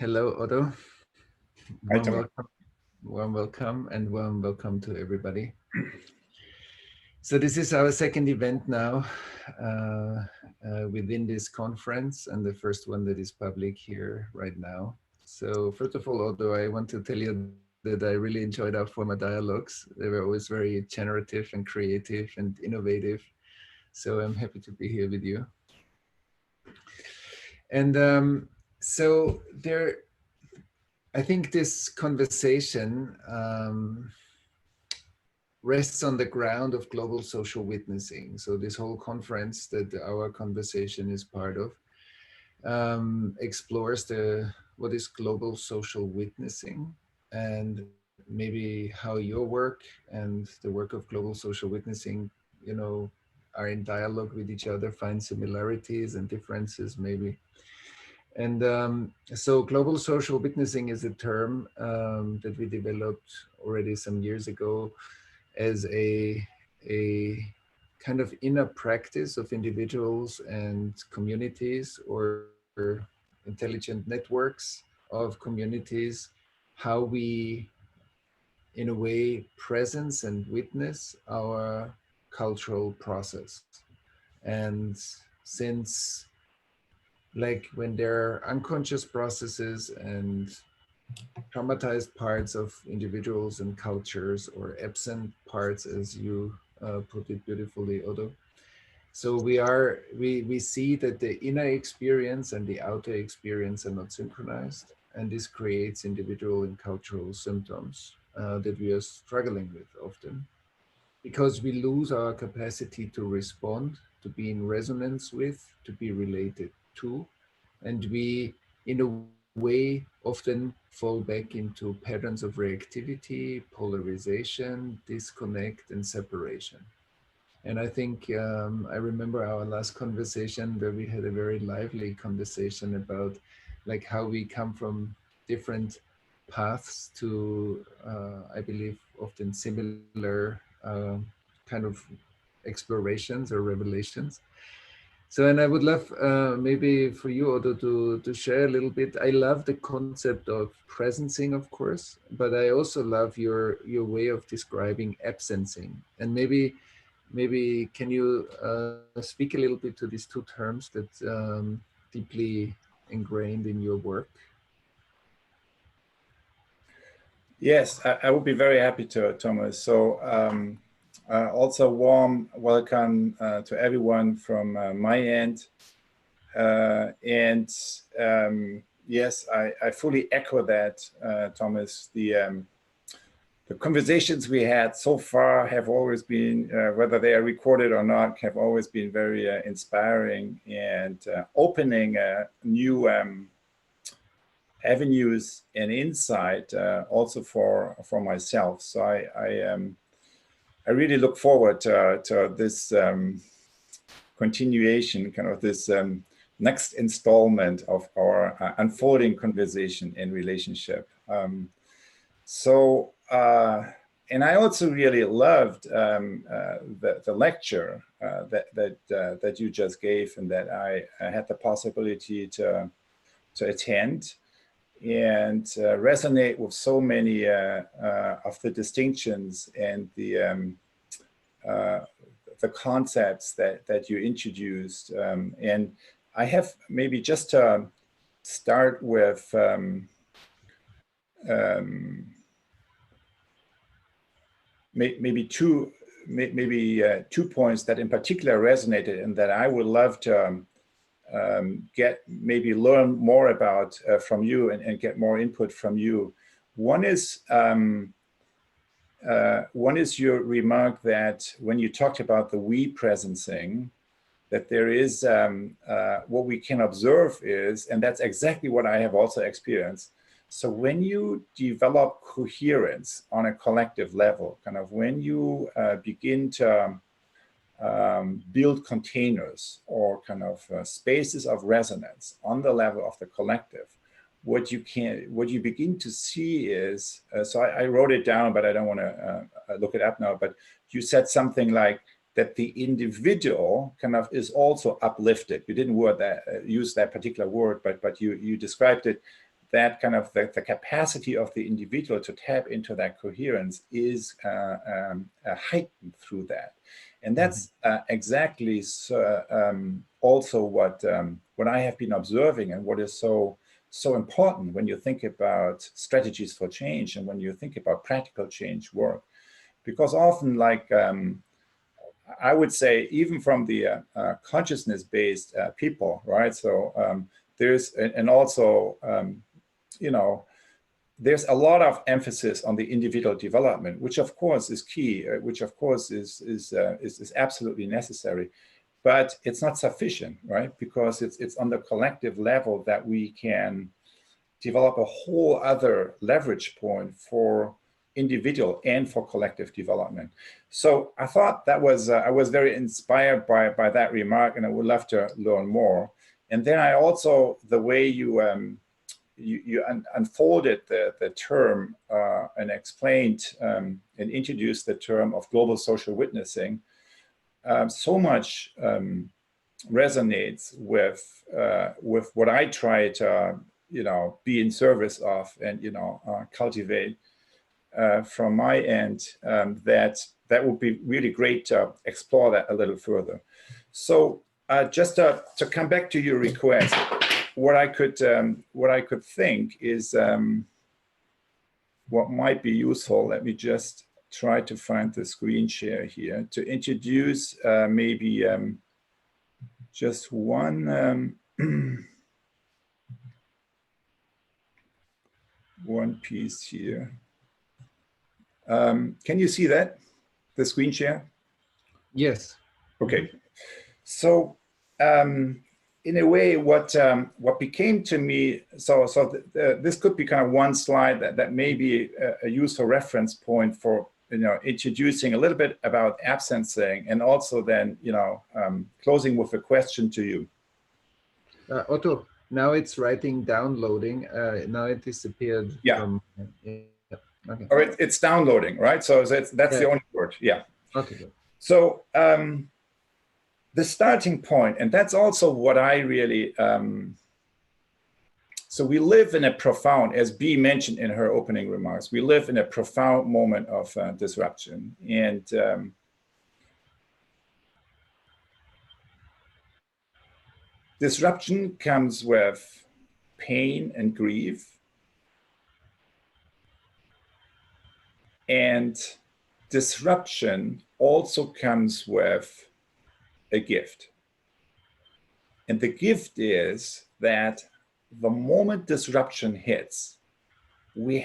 Hello, Otto. Hi, Warm Thomas. welcome, and warm welcome to everybody. So this is our second event now within this conference, and the first one that is public here right now. So first of all, Otto, I want to tell you that I really enjoyed our former dialogues. They were always very generative and creative and innovative. So I'm happy to be here with you. And so I think this conversation rests on the ground of global social witnessing. So this whole conference that our conversation is part of explores what is global social witnessing, and maybe how your work and the work of global social witnessing, are in dialogue with each other, find similarities and differences maybe. And so global social witnessing is a term that we developed already some years ago as a kind of inner practice of individuals and communities, or intelligent networks of communities, how we in a way presence and witness our cultural process. And since, like, when there are unconscious processes and traumatized parts of individuals and cultures, or absent parts, as you put it beautifully, Otto. So we see that the inner experience and the outer experience are not synchronized, and this creates individual and cultural symptoms that we are struggling with often, because we lose our capacity to respond, to be in resonance with, to be related to, and we, in a way, often fall back into patterns of reactivity, polarization, disconnect, and separation. And I think I remember our last conversation where we had a very lively conversation about like how we come from different paths to, I believe, often similar kind of explorations or revelations. So, and I would love maybe for you, Otto, to share a little bit. I love the concept of presencing, of course, but I also love your way of describing absencing. And maybe can you speak a little bit to these two terms that deeply ingrained in your work? Yes, I would be very happy to, Thomas. So also warm welcome to everyone from my end. And yes, I fully echo that, Thomas. The conversations we had so far have always been, whether they are recorded or not, have always been very inspiring and opening new avenues and insight also for myself. So I really look forward to this continuation, kind of this next installment of our unfolding conversation and relationship. And I also really loved the lecture that you just gave, and that I had the possibility to attend, and resonate with so many of the distinctions and the concepts that you introduced. And I have maybe just to start with maybe two points that in particular resonated, and that I would love to learn more about from you, and get more input from you. One is your remark that when you talked about the we presencing, that there is what we can observe is, and that's exactly what I have also experienced. So when you develop coherence on a collective level, kind of when you begin to build containers or kind of spaces of resonance on the level of the collective, what you begin to see is, so I wrote it down, but I don't want to look it up now, but you said something like that the individual kind of is also uplifted. You didn't use that particular word, but you described it, that kind of the capacity of the individual to tap into that coherence is heightened through that. And that's exactly also what I have been observing, and what is so important when you think about strategies for change and when you think about practical change work. Because often, like I would say, even from the consciousness-based people, right? So there's, and also, you know, there's a lot of emphasis on the individual development, which of course is key, which of course is absolutely necessary, but it's not sufficient, right? Because it's on the collective level that we can develop a whole other leverage point for individual and for collective development. So I thought that was, I was very inspired by that remark, and I would love to learn more. And then I also, the way you unfolded the term and explained and introduced the term of global social witnessing, so much resonates with what I try to, you know, be in service of and, you know, cultivate from my end. That would be really great to explore that a little further. So just to come back to your request, what I could think is what might be useful. Let me just try to find the screen share here to introduce maybe just one one piece here. Can you see that, the screen share? Yes. Okay. So in a way, what became to me, this could be kind of one slide that may be a useful reference point for, you know, introducing a little bit about absencing, and also then, you know, closing with a question to you. Otto, now it's writing downloading. Now it disappeared. Yeah. From, yeah. Okay. Or it's downloading, right? So that's the only word. Yeah. Okay. Good. So the starting point, and that's also what I really, so we live in a profound, as Bea mentioned in her opening remarks, we live in a profound moment of disruption. And disruption comes with pain and grief. And disruption also comes with a gift. And the gift is that the moment disruption hits, we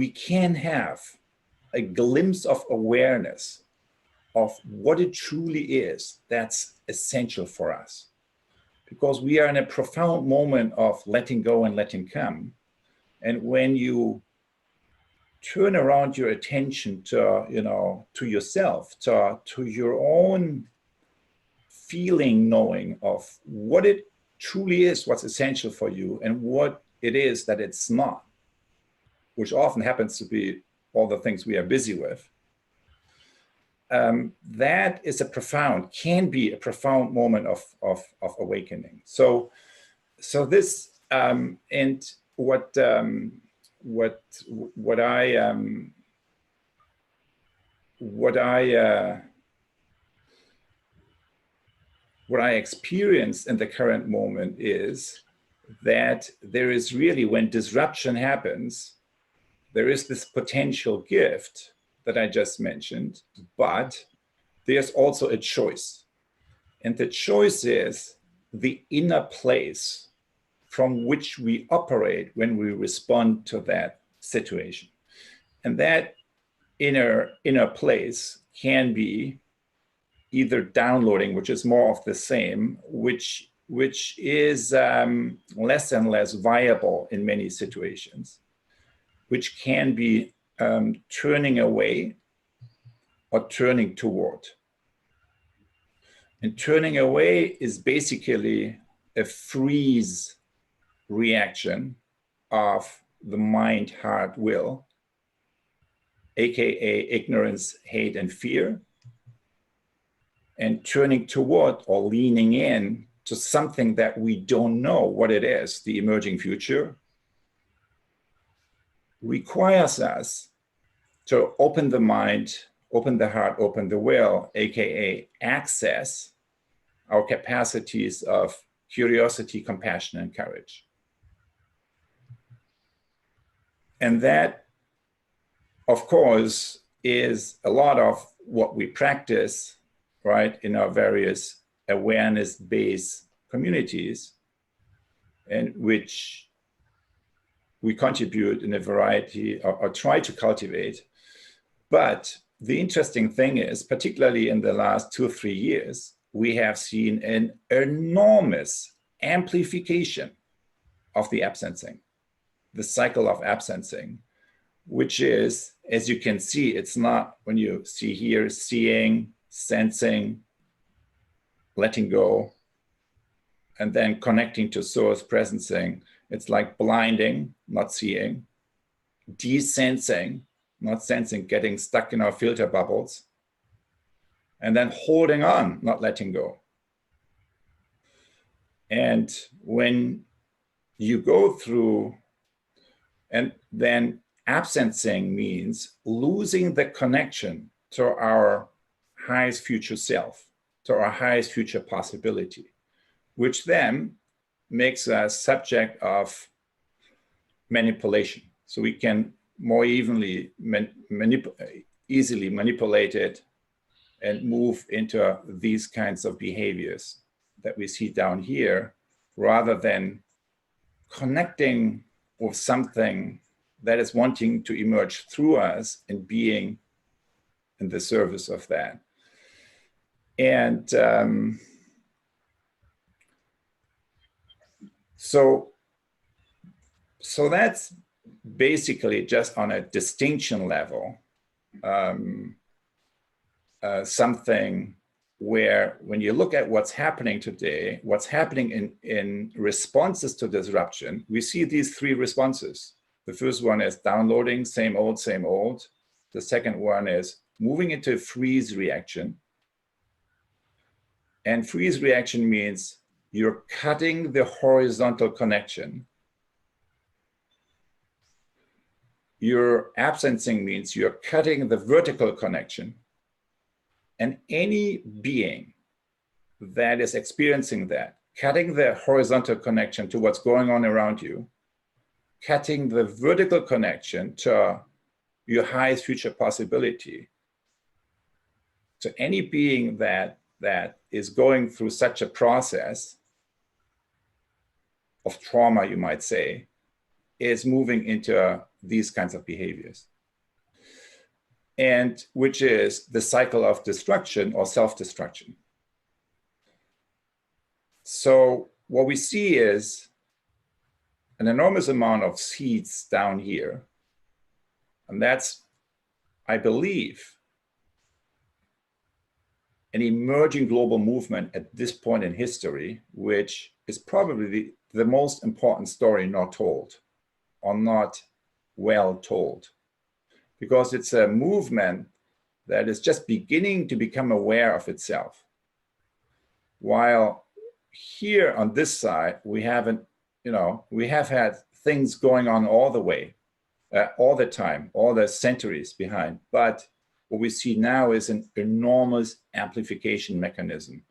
can have a glimpse of awareness of what it truly is that's essential for us. Because we are in a profound moment of letting go and letting come. And when you turn around your attention to, you know, to yourself, to your own feeling, knowing of what it truly is, what's essential for you, and what it is that it's not, which often happens to be all the things we are busy with, that is can be a profound moment of awakening. So this, and what I experienced in the current moment is that there is really, when disruption happens, there is this potential gift that I just mentioned, but there's also a choice. And the choice is the inner place from which we operate when we respond to that situation. And that inner place can be either downloading, which is more of the same, which is less and less viable in many situations, which can be turning away or turning toward. And turning away is basically a freeze reaction of the mind, heart, will, aka ignorance, hate, and fear. And turning toward or leaning in to something that we don't know what it is, the emerging future, requires us to open the mind, open the heart, open the will, aka access our capacities of curiosity, compassion, and courage. And that, of course, is a lot of what we practice, right, in our various awareness-based communities, and which we contribute in a variety or try to cultivate. But the interesting thing is, particularly in the last 2 or 3 years, we have seen an enormous amplification of the absencing, the cycle of absencing, which is, as you can see, it's not, when you see here, seeing, sensing, letting go, and then connecting to source, presencing. It's like blinding, not seeing, desensing, not sensing, getting stuck in our filter bubbles, and then holding on, not letting go. And when you go through, and then absencing means losing the connection to our highest future self, to our highest future possibility, which then makes us subject of manipulation. So we can more easily manipulate it and move into these kinds of behaviors that we see down here, rather than connecting with something that is wanting to emerge through us and being in the service of that. And so that's basically just on a distinction level, something where when you look at what's happening today, what's happening in responses to disruption, we see these 3 responses. The first one is downloading, same old, same old. The second one is moving into freeze reaction. And freeze reaction means you're cutting the horizontal connection. Your absencing means you're cutting the vertical connection. And any being that is experiencing that, cutting the horizontal connection to what's going on around you, cutting the vertical connection to your highest future possibility. So any being that is going through such a process of trauma, you might say, is moving into these kinds of behaviors. And which is the cycle of destruction or self-destruction. So what we see is an enormous amount of seeds down here. And that's, I believe, an emerging global movement at this point in history, which is probably the most important story not told, or not well told. Because it's a movement that is just beginning to become aware of itself. While here on this side, we have had things going on all the way, all the time, all the centuries behind. But what we see now is an enormous amplification mechanism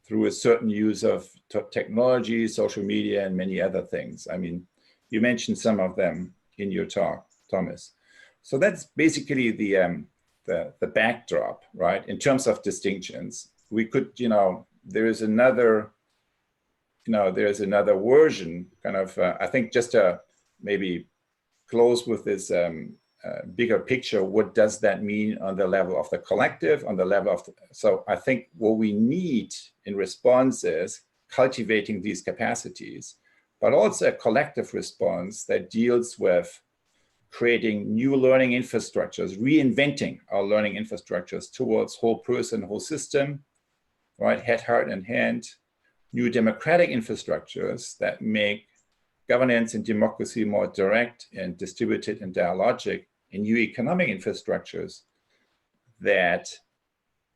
through a certain use of technology, social media, and many other things. I mean, you mentioned some of them in your talk, Thomas. So that's basically the backdrop, right? In terms of distinctions, we could, there is another version, kind of, I think just to maybe close with this bigger picture, what does that mean on the level of the collective, on the level of, so I think what we need in response is cultivating these capacities, but also a collective response that deals with creating new learning infrastructures, reinventing our learning infrastructures towards whole person, whole system, right? Head, heart, and hand. New democratic infrastructures that make governance and democracy more direct and distributed and dialogic, and new economic infrastructures that,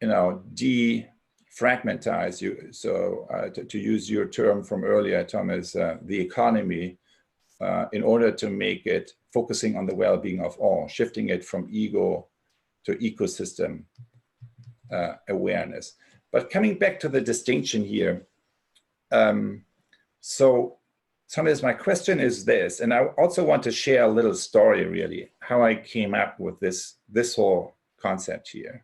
defragmentize you. So to use your term from earlier, Thomas, the economy in order to make it focusing on the well-being of all, shifting it from ego to ecosystem awareness. But coming back to the distinction here, so Thomas, my question is this, and I also want to share a little story, really, how I came up with this whole concept here.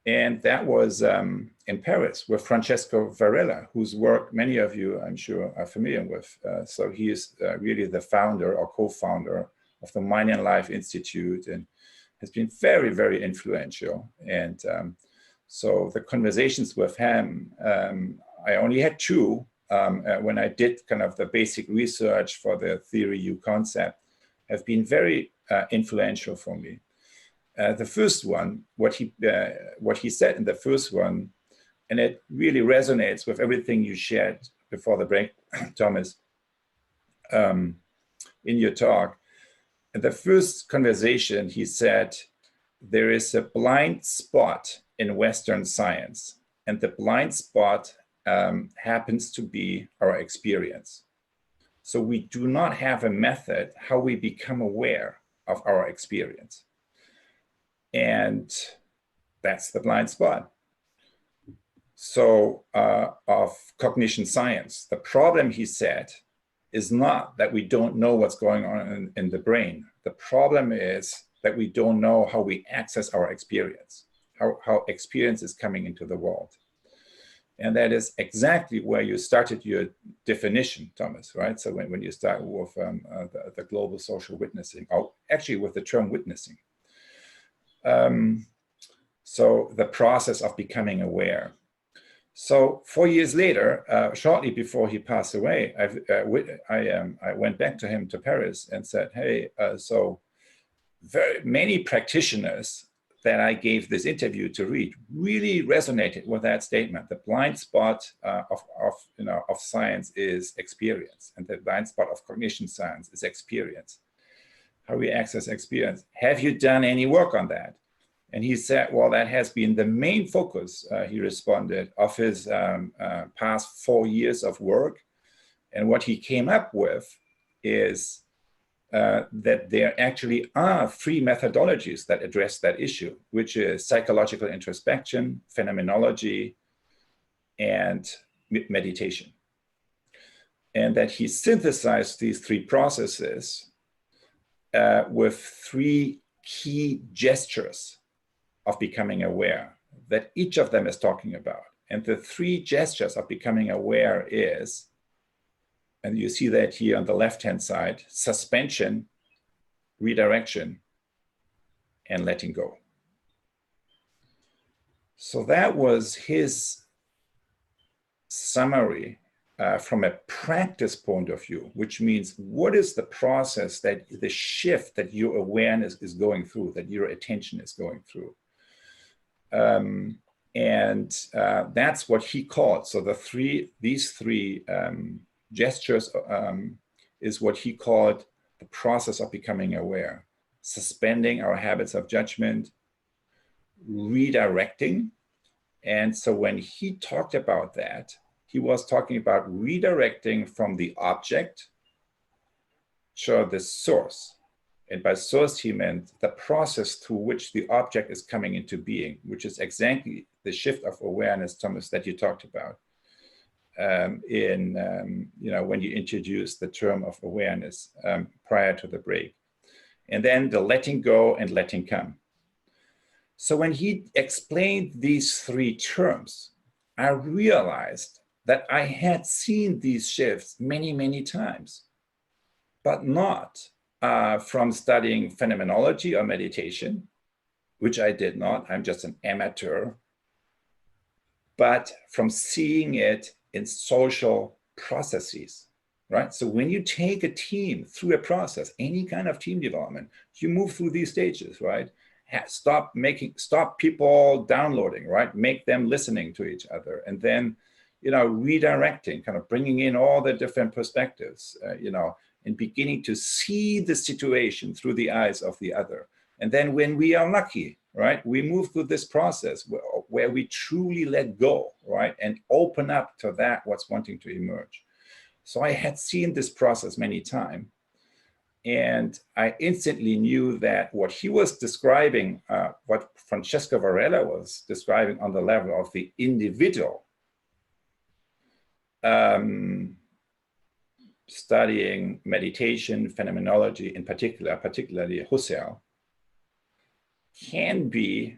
And that was in Paris with Francesco Varela, whose work many of you, I'm sure, are familiar with. So he is really the founder or co-founder of the Mind and Life Institute, and has been very, very influential. And so the conversations with him, I only had two when I did kind of the basic research for the Theory U concept, have been very influential for me. The first one, what he said in the first one, and it really resonates with everything you shared before the break, Thomas, in your talk. In the first conversation, he said, there is a blind spot in Western science, and the blind spot happens to be our experience. So we do not have a method how we become aware of our experience. And that's the blind spot. So of cognition science, the problem, he said, is not that we don't know what's going on in the brain. The problem is that we don't know how we access our experience, how experience is coming into the world. And that is exactly where you started your definition, Thomas, right? So when you start with the global social witnessing, or actually with the term witnessing. So the process of becoming aware. So 4 years later, shortly before he passed away, I went back to him to Paris and said, hey, so very many practitioners that I gave this interview to read really resonated with that statement. The blind spot of science is experience, and the blind spot of cognition science is experience. How we access experience. Have you done any work on that? And he said, well, that has been the main focus, he responded, of his past 4 years of work. And what he came up with is that there actually are 3 methodologies that address that issue, which is psychological introspection, phenomenology, and meditation. And that he synthesized these 3 processes with 3 key gestures of becoming aware that each of them is talking about. And the 3 gestures of becoming aware is, and you see that here on the left-hand side, suspension, redirection, and letting go. So that was his summary from a practice point of view, which means what is the process, that the shift that your awareness is going through, that your attention is going through. That's what he called. So these three gestures is what he called the process of becoming aware. Suspending our habits of judgment, redirecting. And so when he talked about that, he was talking about redirecting from the object to the source. And by source, he meant the process through which the object is coming into being, which is exactly the shift of awareness, Thomas, that you talked about when you introduced the term of awareness prior to the break. And then the letting go and letting come. So when he explained these 3 terms, I realized that I had seen these shifts many, many times, but not from studying phenomenology or meditation, which I did not. I'm just an amateur, but from seeing it in social processes, right? So when you take a team through a process, any kind of team development, you move through these stages, right? Stop people downloading, right? Make them listening to each other, and then, redirecting, kind of bringing in all the different perspectives, and beginning to see the situation through the eyes of the other. And then when we are lucky, right, we move through this process where we truly let go, right, and open up to that what's wanting to emerge. So I had seen this process many times. And I instantly knew that what he was describing, what Francesco Varela was describing on the level of the individual, studying meditation, phenomenology in particular, particularly Husserl, can be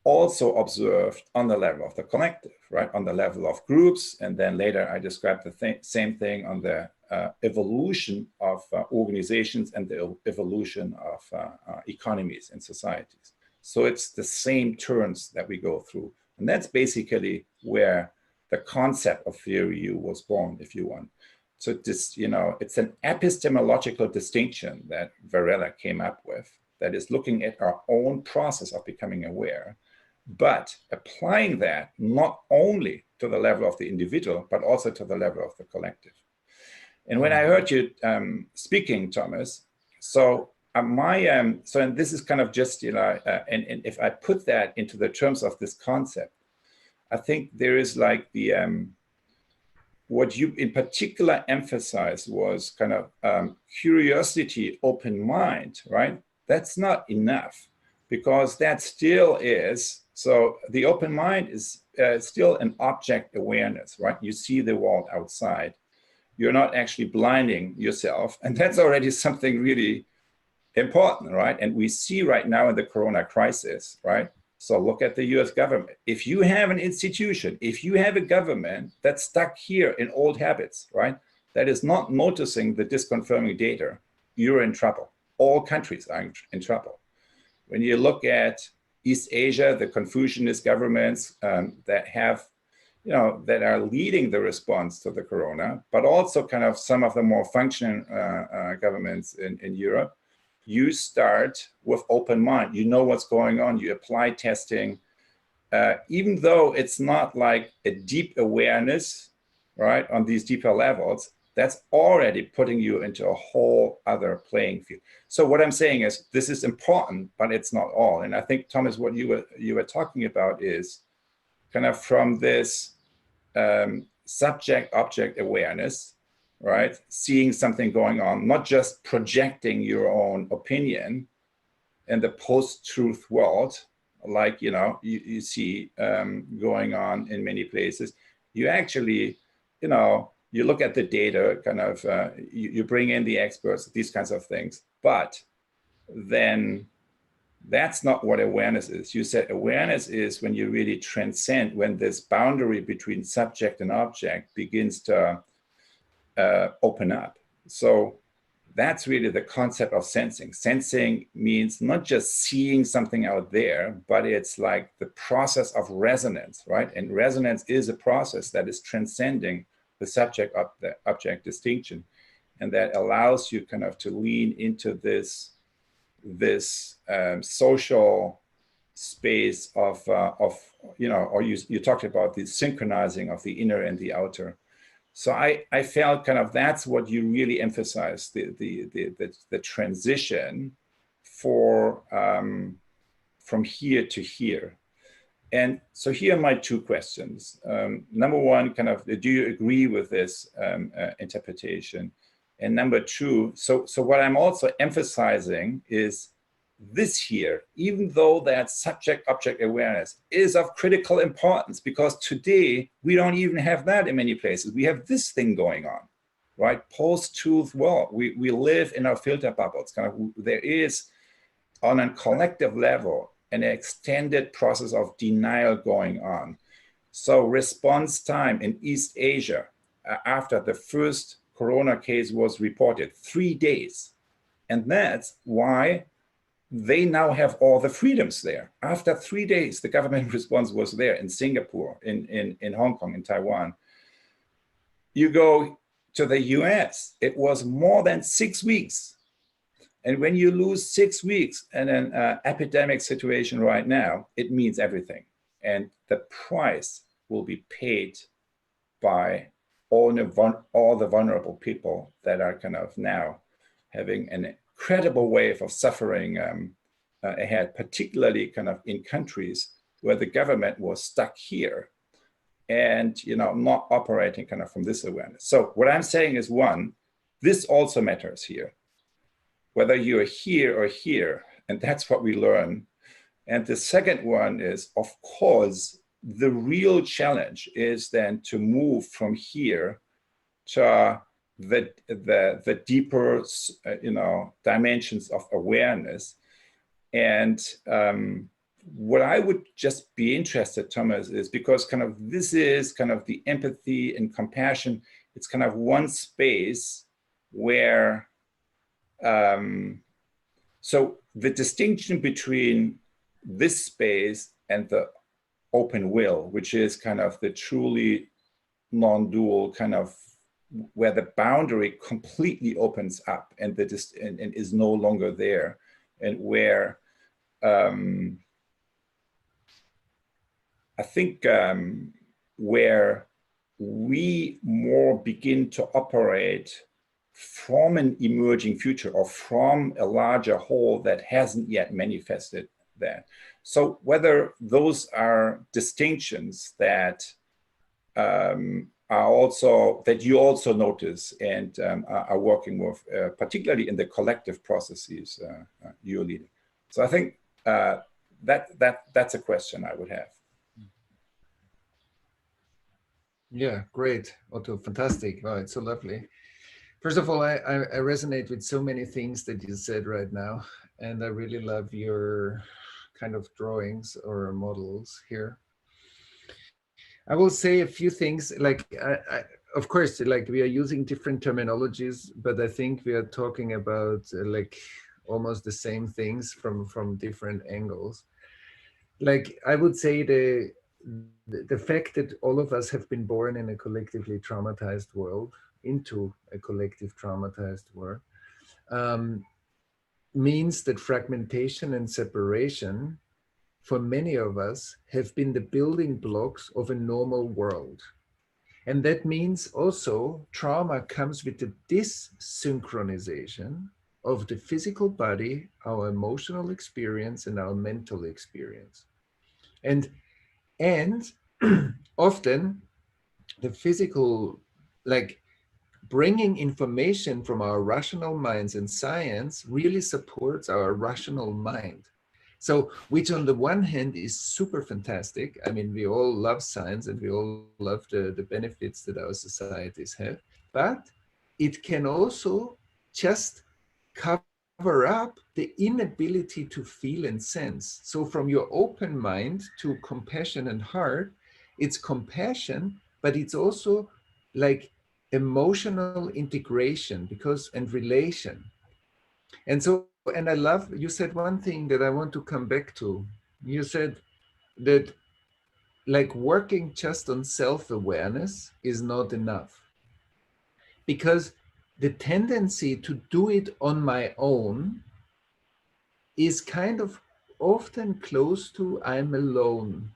also observed on the level of the collective, right? On the level of groups. And then later I described the same thing on the evolution of organizations and the evolution of economies and societies. So it's the same turns that we go through. And that's basically where the concept of theory U was born, if you want. So this, you know, it's an epistemological distinction that Varela came up with that is looking at our own process of becoming aware, but applying that not only to the level of the individual, but also to the level of the collective. And when I heard you speaking, Thomas, so and this is kind of just, you know, and if I put that into the terms of this concept, I think there is like the, what you in particular emphasized was kind of curiosity, open mind, right? That's not enough, because that still is, so the open mind is still an object awareness, right? You see the world outside. You're not actually blinding yourself. And that's already something really important, right? And we see right now in the Corona crisis, right? So look at the US government. If you have an institution, if you have a government that's stuck here in old habits, right? That is not noticing the disconfirming data, you're in trouble. All countries are in trouble. When you look at East Asia, the Confucianist governments that have, you know, that are leading the response to the Corona, but also kind of some of the more functioning governments in Europe, you start with open mind. You know what's going on. You apply testing, even though it's not like a deep awareness, right, on these deeper levels. That's already putting you into a whole other playing field. So what I'm saying is this is important, but it's not all. And I think, Thomas, what you were talking about is kind of from this subject-object awareness, right? Seeing something going on, not just projecting your own opinion in the post-truth world, like, you know, you see going on in many places. You actually, you know, you look at the data, kind of, you bring in the experts, these kinds of things. But then that's not what awareness is. You said awareness is when you really transcend, when this boundary between subject and object begins to open up. So that's really the concept of sensing. Sensing means not just seeing something out there, but it's like the process of resonance, right? And resonance is a process that is transcending the subject of the object distinction, and that allows you kind of to lean into this social space of you know, or you talked about the synchronizing of the inner and the outer. So I felt kind of that's what you really emphasized, the transition for from here to here. And so here are my two questions. Number one, kind of, do you agree with this interpretation? And number two, so what I'm also emphasizing is this here, even though that subject-object awareness is of critical importance, because today we don't even have that in many places. We have this thing going on, right? Post-truth world. We live in our filter bubbles. Kind of, there is, on a collective level, an extended process of denial going on. So response time in East Asia after the first Corona case was reported, 3 days. And that's why they now have all the freedoms there. After 3 days, the government response was there in Singapore, in Hong Kong, in Taiwan. You go to the US, it was more than 6 weeks. And when you lose 6 weeks in an epidemic situation right now, it means everything. And the price will be paid by all the vulnerable people that are kind of now having an incredible wave of suffering ahead, particularly kind of in countries where the government was stuck here. and not operating kind of from this awareness. So what I'm saying is, one, this also matters here, whether you're here or here, and that's what we learn. And the second one is, of course, the real challenge is then to move from here to the deeper, dimensions of awareness. And what I would just be interested, Thomas, is because kind of this is kind of the empathy and compassion. It's kind of one space where, so the distinction between this space and the open will, which is kind of the truly non-dual kind of where the boundary completely opens up and and is no longer there, and where I think where we more begin to operate from an emerging future or from a larger whole that hasn't yet manifested there. So whether those are distinctions that are also, that you also notice and are working with, particularly in the collective processes you're leading. So I think that's a question I would have. Yeah, great, Otto, fantastic. Oh, it's so lovely. First of all, I resonate with so many things that you said right now, and I really love your kind of drawings or models here. I will say a few things, like, of course, like we are using different terminologies, but I think we are talking about like almost the same things from different angles. Like I would say the fact that all of us have been born in a collectively traumatized world, into a collective traumatized world, means that fragmentation and separation for many of us have been the building blocks of a normal world. And that means also trauma comes with the dissynchronization of the physical body, our emotional experience, and our mental experience. And often the physical, like bringing information from our rational minds and science really supports our rational mind. So, which on the one hand is super fantastic. I mean, we all love science and we all love the benefits that our societies have, but it can also just cover up the inability to feel and sense. So from your open mind to compassion and heart, it's compassion, but it's also like emotional integration and relation. And so, and I love, you said one thing that I want to come back to. You said that like working just on self-awareness is not enough, because the tendency to do it on my own is kind of often close to I'm alone.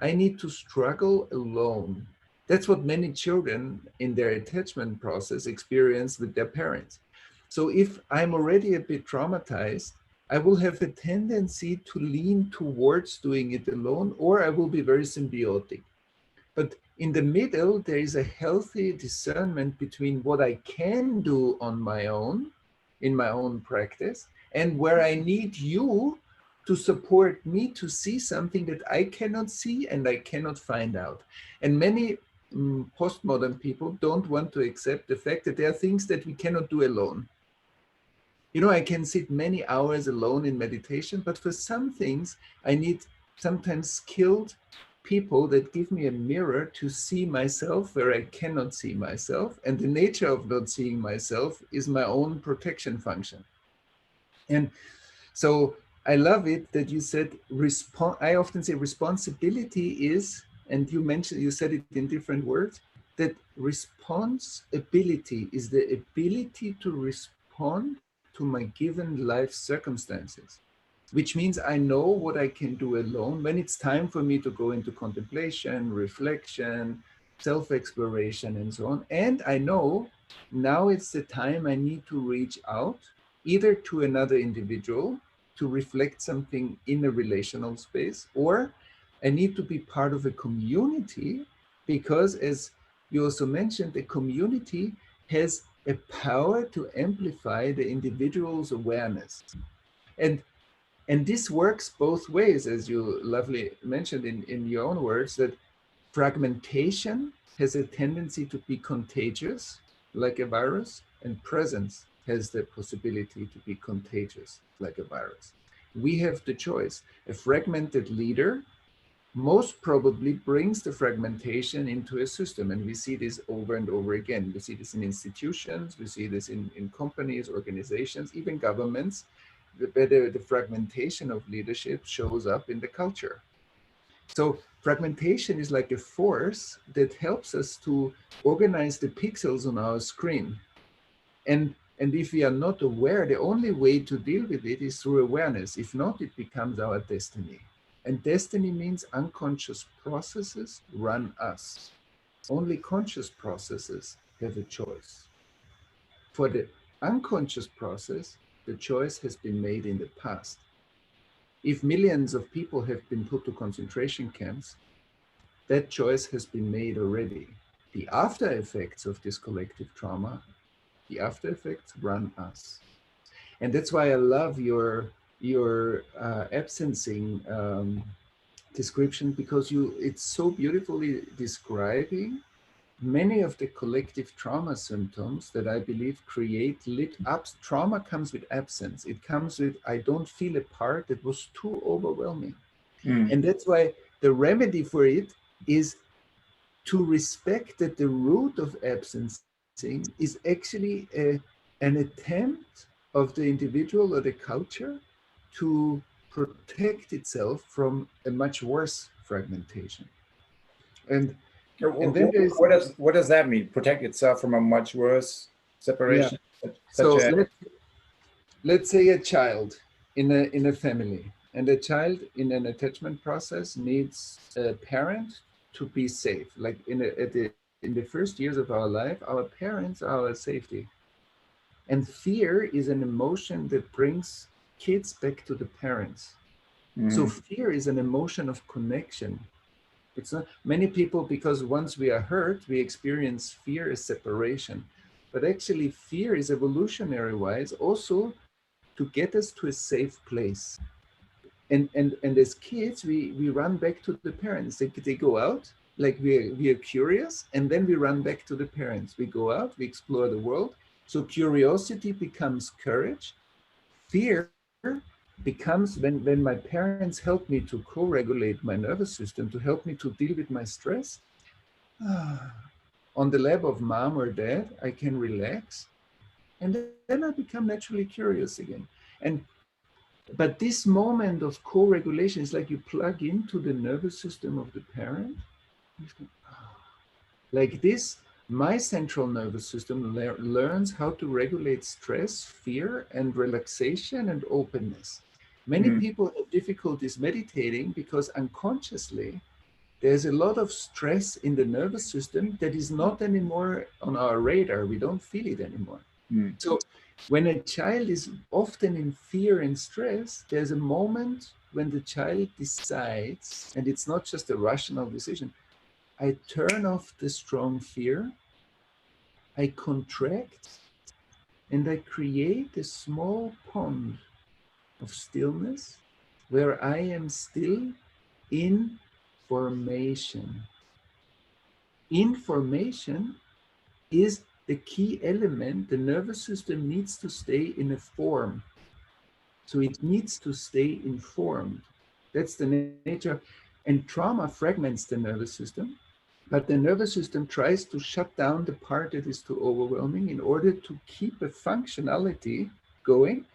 I need to struggle alone. That's what many children in their attachment process experience with their parents. So if I'm already a bit traumatized, I will have a tendency to lean towards doing it alone, or I will be very symbiotic. But in the middle, there is a healthy discernment between what I can do on my own, in my own practice, and where I need you to support me to see something that I cannot see and I cannot find out. And many postmodern people don't want to accept the fact that there are things that we cannot do alone. You know, I can sit many hours alone in meditation, but for some things, I need sometimes skilled people that give me a mirror to see myself where I cannot see myself. And the nature of not seeing myself is my own protection function. And so I love it that you said, I often say responsibility is, and you said it in different words, that responsibility is the ability to respond to my given life circumstances, which means I know what I can do alone when it's time for me to go into contemplation, reflection, self-exploration, and so on. And I know now it's the time I need to reach out either to another individual to reflect something in a relational space, or I need to be part of a community because, as you also mentioned, the community has a power to amplify the individual's awareness. And and this works both ways, as you lovely mentioned in your own words, that fragmentation has a tendency to be contagious, like a virus, and presence has the possibility to be contagious, like a virus. We have the choice. A fragmented leader most probably brings the fragmentation into a system. And we see this over and over again. We see this in institutions, we see this in companies, organizations, even governments. The fragmentation of leadership shows up in the culture. So fragmentation is like a force that helps us to organize the pixels on our screen. And if we are not aware, the only way to deal with it is through awareness. If not, it becomes our destiny. And destiny means unconscious processes run us. Only conscious processes have a choice. For the unconscious process, the choice has been made in the past. If millions of people have been put to concentration camps, that choice has been made already. The after effects of this collective trauma, the after effects run us. And that's why I love your absencing description, because it's so beautifully describing many of the collective trauma symptoms that I believe create lit up. Trauma comes with absence. It comes with, I don't feel a part that was too overwhelming. Mm. And that's why the remedy for it is to respect that the root of absencing is actually an attempt of the individual or the culture to protect itself from a much worse fragmentation. And then there's, What does that mean? Protect itself from a much worse yeah. separation, such So as let's say a child in a family, and a child in an attachment process needs a parent to be safe. Like in the first years of our life, our parents are our safety. And fear is an emotion that brings kids back to the parents. So fear is an emotion of connection. It's not many people, because once we are hurt, we experience fear as separation. But actually, fear is evolutionary wise also to get us to a safe place. And as kids, we run back to the parents. They go out, like we are curious, and then we run back to the parents. We go out, we explore the world. So curiosity becomes courage. Fear becomes when my parents help me to co-regulate my nervous system, to help me to deal with my stress. On the lap of mom or dad, I can relax, and then I become naturally curious again. But this moment of co-regulation is like you plug into the nervous system of the parent. Like this, my central nervous system learns how to regulate stress, fear, and relaxation and openness. Many people have difficulties meditating because unconsciously there's a lot of stress in the nervous system that is not anymore on our radar. We don't feel it anymore. So when a child is often in fear and stress, there's a moment when the child decides, and it's not just a rational decision, I turn off the strong fear, I contract, and I create a small pond of stillness where I am still in formation. Information is the key element. The nervous system needs to stay in a form. So it needs to stay informed. That's the nature. And trauma fragments the nervous system, but the nervous system tries to shut down the part that is too overwhelming in order to keep a functionality going,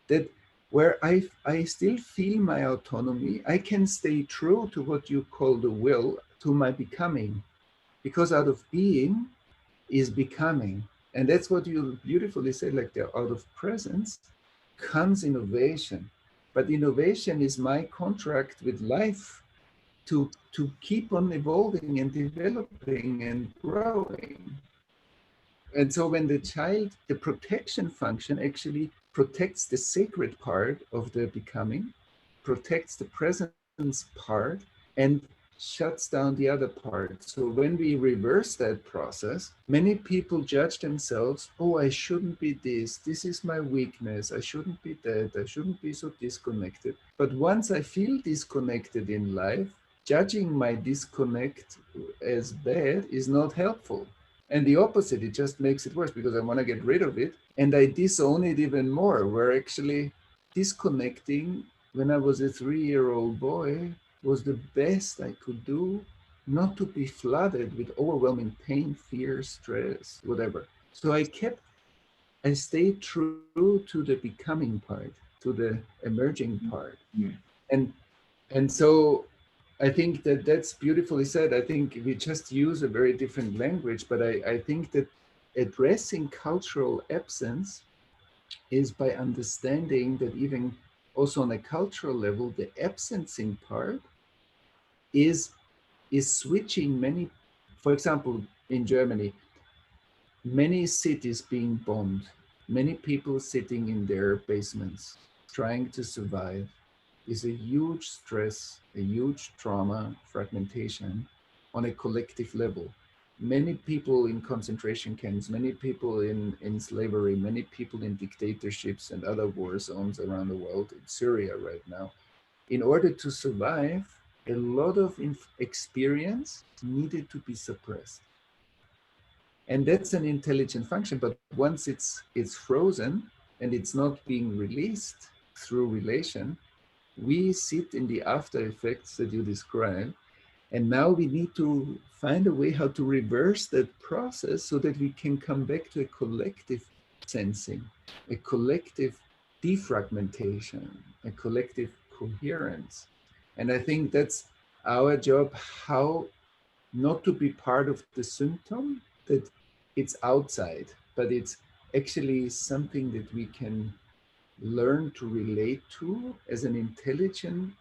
that where I still feel my autonomy, I can stay true to what you call the will, to my becoming, because out of being is becoming. And that's what you beautifully said, like the out of presence comes innovation. But innovation is my contract with life to keep on evolving and developing and growing. And so when the child, the protection function actually protects the sacred part of the becoming, protects the presence part, and shuts down the other part. So when we reverse that process, many people judge themselves, oh, I shouldn't be this is my weakness, I shouldn't be that, I shouldn't be so disconnected. But once I feel disconnected in life, judging my disconnect as bad is not helpful. And the opposite, it just makes it worse because I want to get rid of it. And I disown it even more. We're actually disconnecting when I was a 3-year-old boy was the best I could do not to be flooded with overwhelming pain, fear, stress, whatever. So I stayed true to the becoming part, to the emerging part. Mm. And and so I think that that's beautifully said. I think we just use a very different language, but I think that addressing cultural absence is by understanding that even also on a cultural level, the absencing part is is switching many, for example, in Germany, many cities being bombed, many people sitting in their basements trying to survive is a huge stress, a huge trauma, fragmentation on a collective level. Many people in concentration camps, many people in slavery, many people in dictatorships and other war zones around the world, in Syria right now. In order to survive, a lot of experience needed to be suppressed. And that's an intelligent function, but once it's frozen and it's not being released through relation, we sit in the after effects that you describe, and now we need to find a way how to reverse that process so that we can come back to a collective sensing, a collective defragmentation, a collective coherence. And I think that's our job, how not to be part of the symptom that it's outside, but it's actually something that we can learn to relate to as an intelligent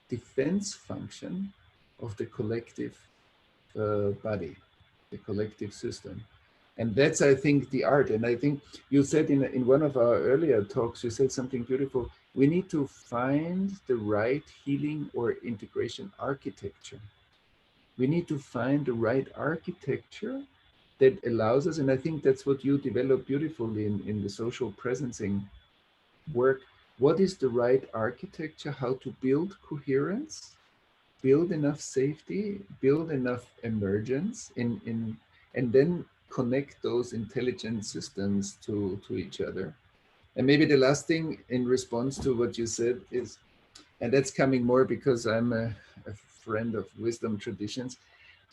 defense function of the collective body, the collective system. And that's, I think, the art. And I think you said in one of our earlier talks, you said something beautiful. We need to find the right healing or integration architecture. We need to find the right architecture that allows us, and I think that's what you develop beautifully in the social presencing work. What is the right architecture? How to build coherence, build enough safety, build enough emergence and then connect those intelligent systems to each other. And maybe the last thing in response to what you said is, and that's coming more because I'm a friend of wisdom traditions.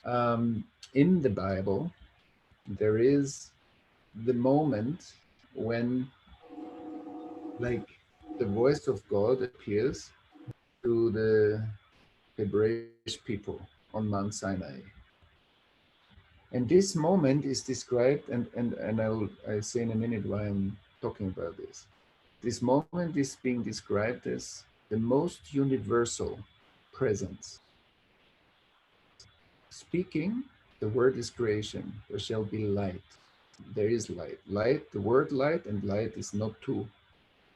In the Bible, there is the moment when, like, the voice of God appears to the Hebraic people on Mount Sinai. And this moment is described, and I'll say in a minute why I'm talking about this. This moment is being described as the most universal presence. Speaking, the word is creation. There shall be light. There is light. Light, the word light and light is not two.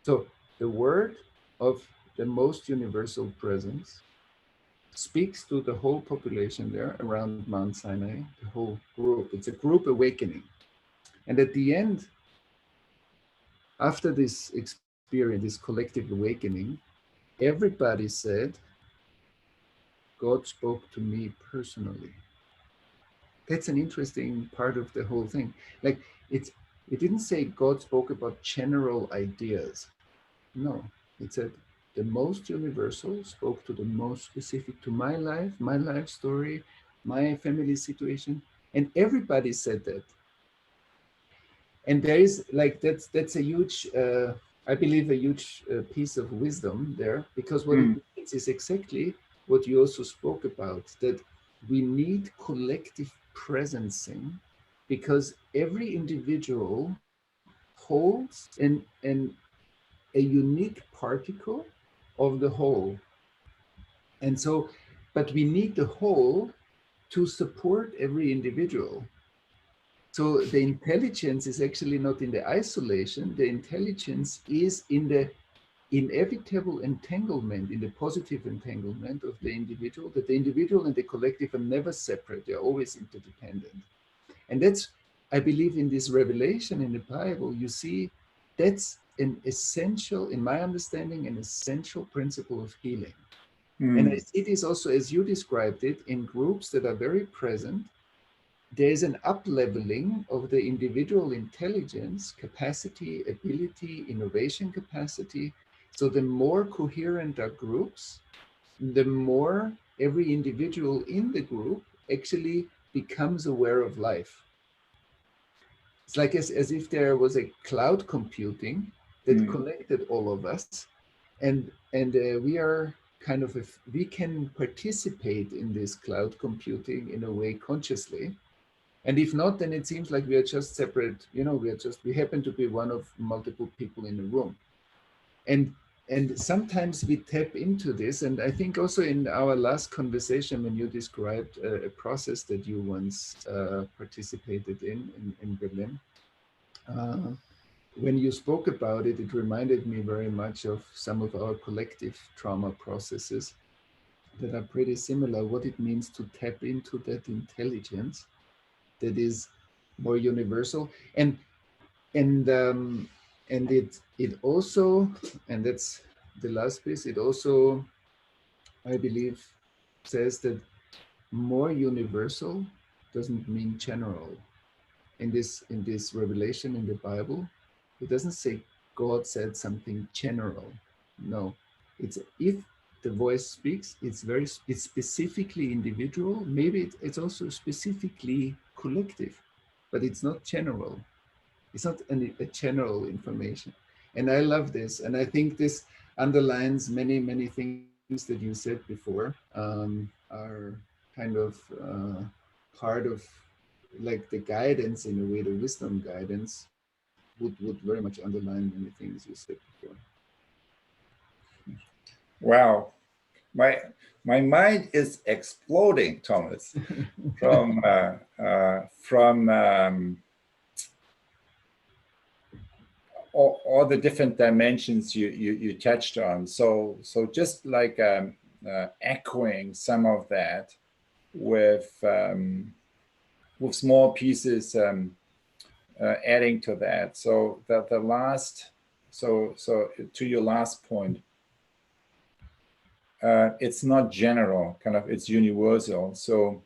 So the word of the most universal presence speaks to the whole population there around Mount Sinai, the whole group. It's a group awakening. And at the end, after this experience, this collective awakening, everybody said, God spoke to me personally. That's an interesting part of the whole thing. Like, it didn't say God spoke about general ideas. No, it said the most universal spoke to the most specific to my life story, my family situation, and everybody said that. And there is, like, that's a huge, I believe, a huge piece of wisdom there, because what it Mm. means is exactly what you also spoke about, that we need collective presencing, because every individual holds a unique particle of the whole. And so, but we need the whole to support every individual. So the intelligence is actually not in the isolation, the intelligence is in the inevitable entanglement, in the positive entanglement of the individual, that the individual and the collective are never separate, they're always interdependent. And that's, I believe, in this revelation in the Bible, you see that's an essential, in my understanding, an essential principle of healing. And I see this also, as you described it, in groups that are very present. There's an up-leveling of the individual intelligence, capacity, ability, innovation capacity. So the more coherent our groups, the more every individual in the group actually becomes aware of life. It's like as if there was a cloud computing that connected all of us, and we are kind of, if we can participate in this cloud computing in a way consciously. And if not, then it seems like we are just separate, we happen to be one of multiple people in the room. And sometimes we tap into this. And I think also in our last conversation, when you described a process that you once participated in Berlin, when you spoke about it, it reminded me very much of some of our collective trauma processes that are pretty similar, what it means to tap into that intelligence that is more universal. And it also, and that's the last piece, it also, I believe, says that more universal doesn't mean general. In this revelation in the Bible, it doesn't say God said something general. No, it's, if the voice speaks, it's specifically individual. Maybe it's also specifically collective, but it's not general. It's not a general information. And I love this. And I think this underlines many, many things that you said before, are kind of part of like the guidance, in a way, the wisdom guidance would very much underline many things you said before. Wow. My mind is exploding, Thomas, from all the different dimensions you touched on. So just like echoing some of that with small pieces, adding to that. So the last, so to your last point, it's not general, kind of, it's universal. So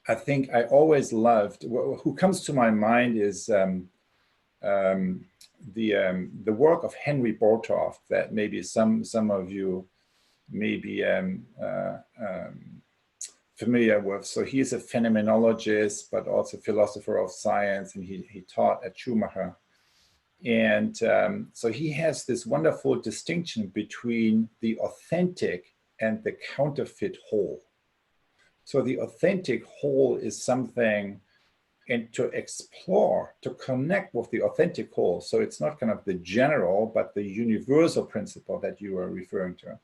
I think I always loved, who comes to my mind is the work of Henry Bortoft, that maybe some of you may be familiar with. So he's a phenomenologist, but also philosopher of science, and he taught at Schumacher. And so he has this wonderful distinction between the authentic and the counterfeit whole. So the authentic whole is something, and to explore, to connect with the authentic whole. So it's not kind of the general, but the universal principle that you are referring to.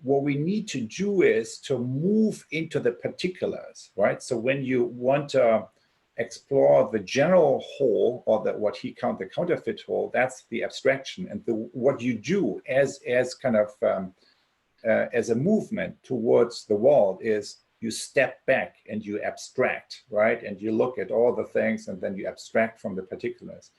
What we need to do is to move into the particulars, right? So when you want to explore the general whole, or what he called the counterfeit whole, that's the abstraction. And what you do as kind of as a movement towards the world is you step back and you abstract, right? And you look at all the things, and then you abstract from the particulars.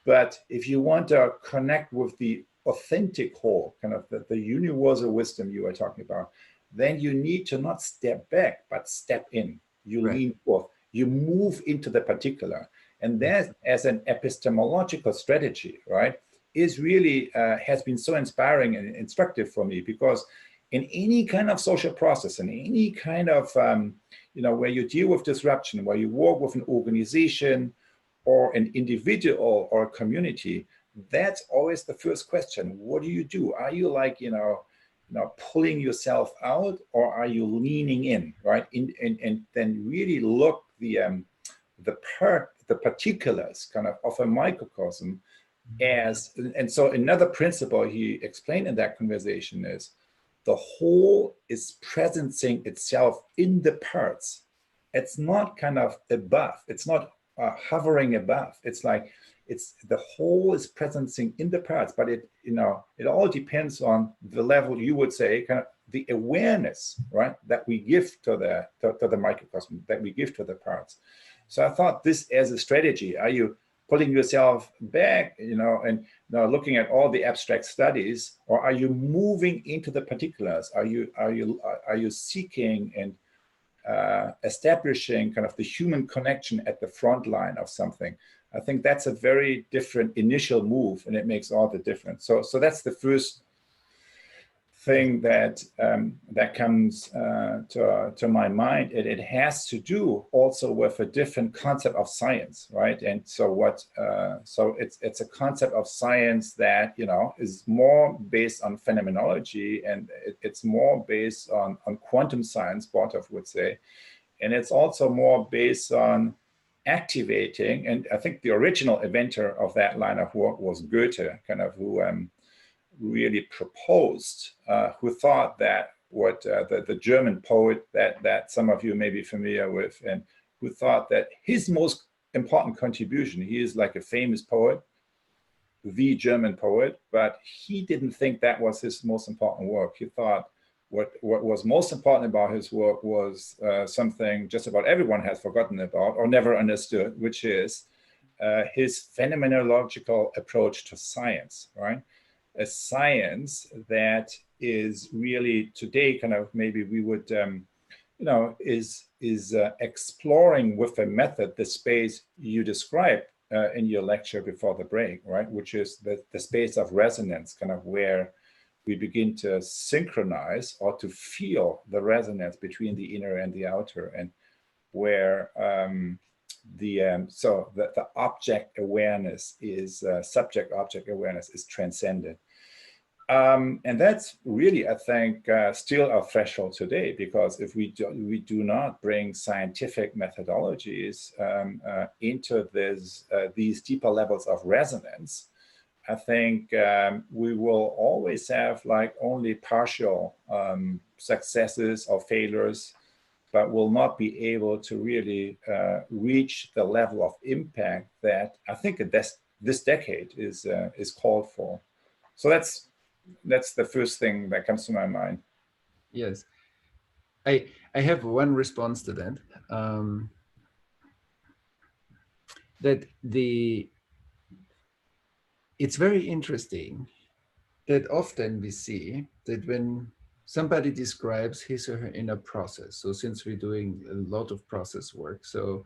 But if you want to connect with the authentic whole, kind of the universal wisdom you are talking about, then you need to not step back, but step in. You lean forth, you move into the particular. And that, as an epistemological strategy, right, is really, has been so inspiring and instructive for me, because in any kind of social process, in any kind of, where you deal with disruption, where you work with an organization or an individual or a community, that's always the first question. What do you do? Are you like, pulling yourself out, or are you leaning in, right? And then really look the particulars kind of a microcosm as, and so another principle he explained in that conversation is, the whole is presencing itself in the parts. It's not kind of above. It's not hovering above. It's like it's the whole is presencing in the parts, but it, you know, it all depends on the level, you would say, kind of the awareness, right, that we give to the microcosm, that we give to the parts. So I thought this as a strategy. Are you pulling yourself back, you know, and now looking at all the abstract studies, or are you moving into the particulars? Are you seeking and establishing kind of the human connection at the front line of something? I think that's a very different initial move, and it makes all the difference. So that's the first thing that that comes to my mind. It has to do also with a different concept of science, right? And so what? So it's a concept of science that, you know, is more based on phenomenology, and it's more based on quantum science, Prof would say, and it's also more based on activating. And I think the original inventor of that line of work was Goethe, kind of, who really proposed, who thought that what the German poet that some of you may be familiar with, and who thought that his most important contribution, he is like a famous poet, the German poet, but he didn't think that was his most important work. He thought what was most important about his work was something just about everyone has forgotten about or never understood, which is his phenomenological approach to science, right? A science that is really today kind of, maybe we would, you know, is exploring with a method the space you described in your lecture before the break, right? Which is the space of resonance, kind of where we begin to synchronize or to feel the resonance between the inner and the outer, and where the object awareness is subject object awareness is transcended. And that's really, I think, still our threshold today, because if we do not bring scientific methodologies into these deeper levels of resonance, I think we will always have like only partial successes or failures, but will not be able to really reach the level of impact that I think this decade is called for. So that's the first thing that comes to my mind. Yes, I have one response to that. That it's very interesting that often we see that when somebody describes his or her inner process, so since we're doing a lot of process work, so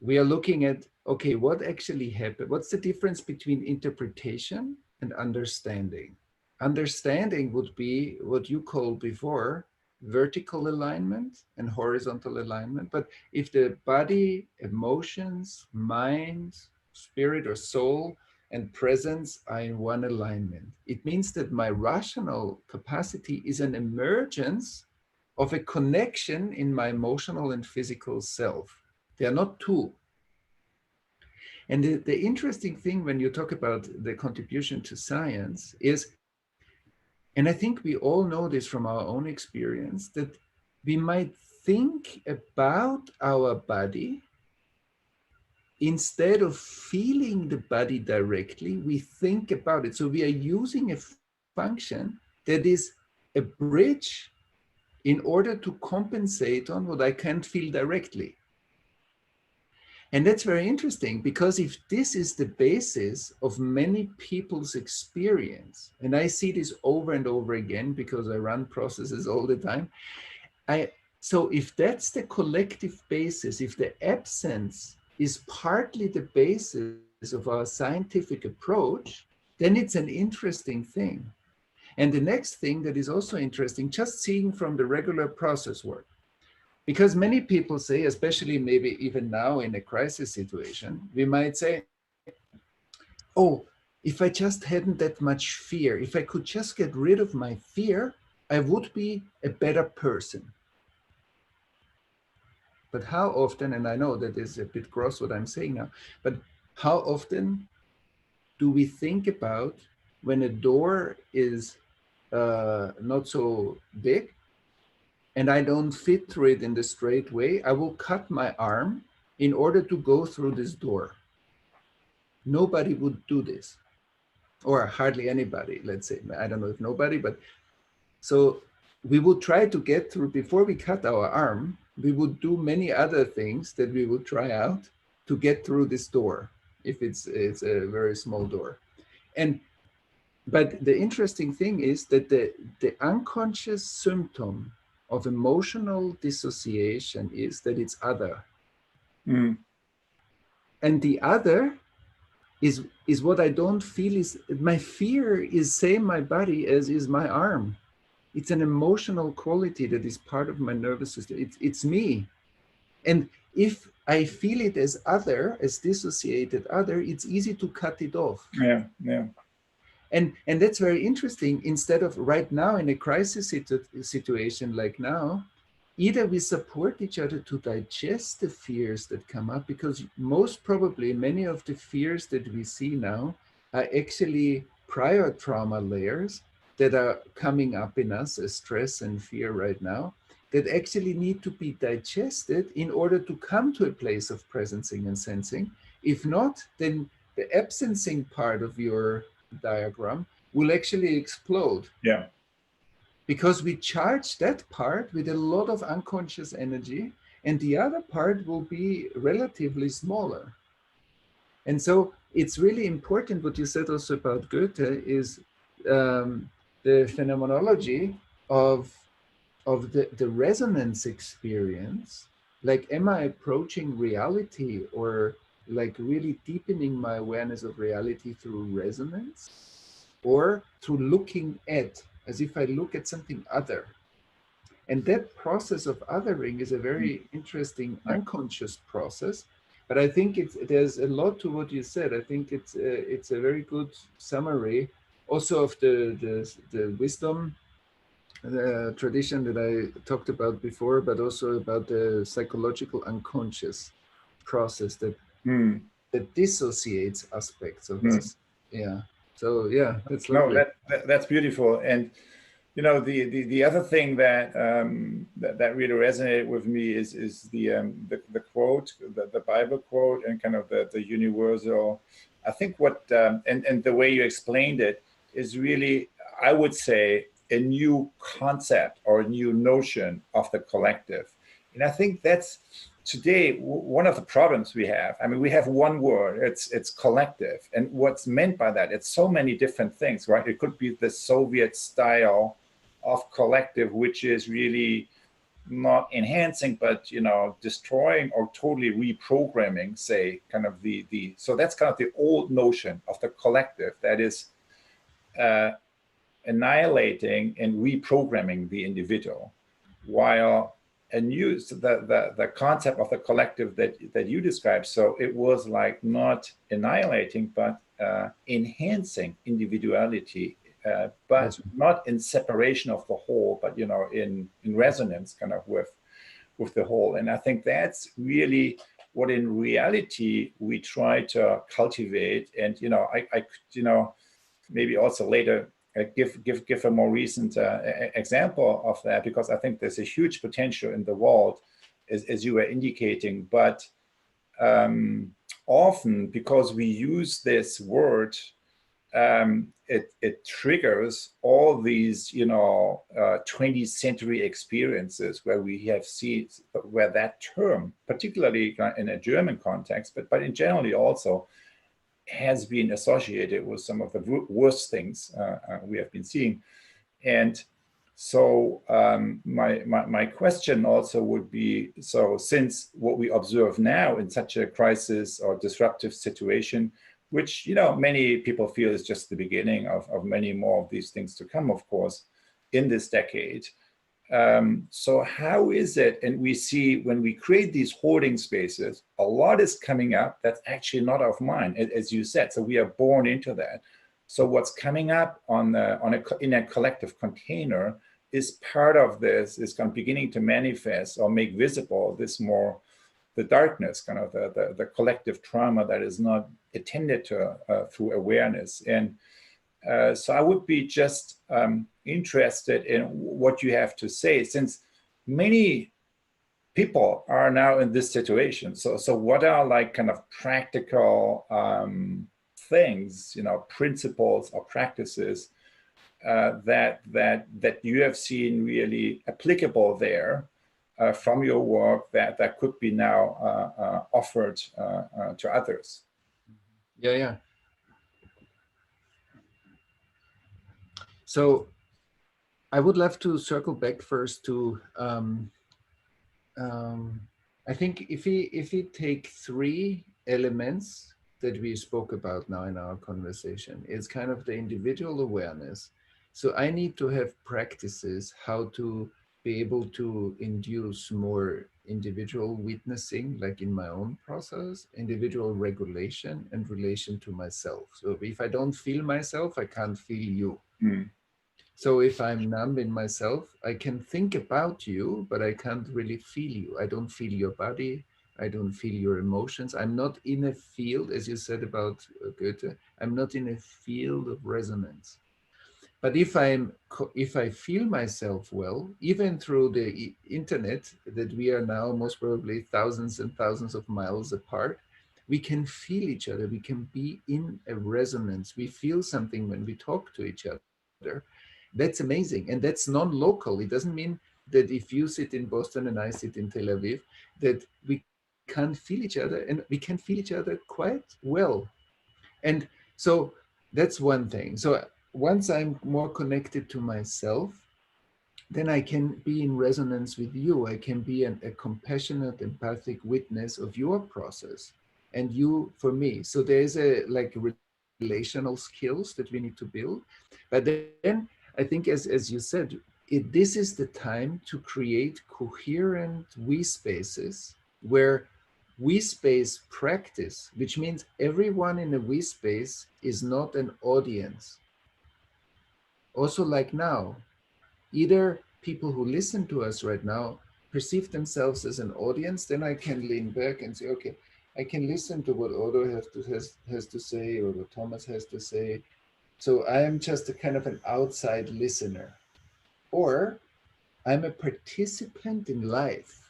we are looking at, okay, what actually happened? What's the difference between interpretation and understanding? Understanding would be what you called before vertical alignment and horizontal alignment. But if the body, emotions, mind, spirit or soul, and presence are in one alignment, it means that my rational capacity is an emergence of a connection in my emotional and physical self. They are not two. And the interesting thing when you talk about the contribution to science is, and I think we all know this from our own experience, that we might think about our body instead of feeling the body directly, we think about it. So we are using a function that is a bridge in order to compensate on what I can't feel directly. And that's very interesting, because if this is the basis of many people's experience, and I see this over and over again because I run processes all the time, so if that's the collective basis, if the absence is partly the basis of our scientific approach, then it's an interesting thing. And the next thing that is also interesting, just seeing from the regular process work, because many people say, especially maybe even now in a crisis situation, we might say, oh, if I just hadn't that much fear, if I could just get rid of my fear, I would be a better person. But how often, and I know that is a bit gross what I'm saying now, but how often do we think about when a door is not so big and I don't fit through it in the straight way, I will cut my arm in order to go through this door. nobody would do this, or hardly anybody, let's say. I don't know if nobody, but so we would try to get through, before we cut our arm, we would do many other things that we would try out to get through this door, if it's a very small door. And but the interesting thing is that the unconscious symptom of emotional dissociation is that it's other. Mm. And the other is what I don't feel. Is my fear is same my body as is my arm. It's an emotional quality that is part of my nervous system. It's me. And if I feel it as other, as dissociated other, it's easy to cut it off. Yeah, yeah. And that's very interesting. Instead of right now in a crisis situation like now, either we support each other to digest the fears that come up, because most probably many of the fears that we see now are actually prior trauma layers that are coming up in us as stress and fear right now, that actually need to be digested in order to come to a place of presencing and sensing. If not, then the absencing part of your diagram will actually explode. Yeah. Because we charge that part with a lot of unconscious energy, and the other part will be relatively smaller. And so it's really important what you said also about Goethe is the phenomenology of the resonance experience. Like, am I approaching reality, or like really deepening my awareness of reality through resonance, or through looking at, as if I look at something other? And that process of othering is a very interesting Yeah. unconscious process. But I think there's a lot to what you said. I think it's a very good summary also of the wisdom tradition that I talked about before, but also about the psychological unconscious process that dissociates aspects of us. Yeah. So yeah, that's lovely. No, that's beautiful. And you know, the other thing that that really resonated with me is the quote, the Bible quote, and kind of the universal. I think what and the way you explained it is really, I would say, a new concept or a new notion of the collective. And I think that's today one of the problems we have. I mean, we have one word, it's collective. And what's meant by that, it's so many different things, right? It could be the Soviet style of collective, which is really not enhancing, but you know, destroying or totally reprogramming, say, kind of the so that's kind of the old notion of the collective that is annihilating and reprogramming the individual, while a new the concept of the collective that you described, so it was like not annihilating but enhancing individuality, but not in separation of the whole, but you know, in resonance kind of with the whole. And I think that's really what in reality we try to cultivate. And you know, I you know, maybe also later give a more recent example of that, because I think there's a huge potential in the world, as you were indicating. But often, because we use this word, it triggers all these, you know, 20th century experiences where we have seen where that term, particularly in a German context, but in generally also, has been associated with some of the worst things we have been seeing. And so my question also would be, so since what we observe now in such a crisis or disruptive situation, which, you know, many people feel is just the beginning of many more of these things to come, of course, in this decade. So how is it, and we see when we create these holding spaces, a lot is coming up that's actually not of mine, as you said. So we are born into that. So what's coming up in a collective container is part of this, is kind of beginning to manifest or make visible this more, the darkness, kind of the collective trauma that is not attended to through awareness. And so I would be just interested in what you have to say, since many people are now in this situation. So what are like kind of practical things, principles or practices that you have seen really applicable there from your work that could be now offered to others? Yeah. So I would love to circle back first to I think if we take three elements that we spoke about now in our conversation, it's kind of the individual awareness. So I need to have practices how to be able to induce more individual witnessing, like in my own process, individual regulation and relation to myself. So if I don't feel myself, I can't feel you. Mm. So if I'm numb in myself, I can think about you, but I can't really feel you. I don't feel your body. I don't feel your emotions. I'm not in a field, as you said about Goethe, I'm not in a field of resonance. But if I feel myself well, even through the internet, that we are now most probably thousands and thousands of miles apart, we can feel each other. We can be in a resonance. We feel something when we talk to each other. That's amazing. And that's non-local. It doesn't mean that if you sit in Boston and I sit in Tel Aviv, that we can't feel each other, and we can feel each other quite well. And so that's one thing. So once I'm more connected to myself, then I can be in resonance with you. I can be a compassionate, empathic witness of your process and you for me. So there's a like relational skills that we need to build. But then I think as you said, this is the time to create coherent we spaces where we space practice, which means everyone in a we space is not an audience. Also, like now, either people who listen to us right now perceive themselves as an audience, then I can lean back and say, okay, I can listen to what Otto has to say or what Thomas has to say. So I am just a kind of an outside listener. Or I'm a participant in life.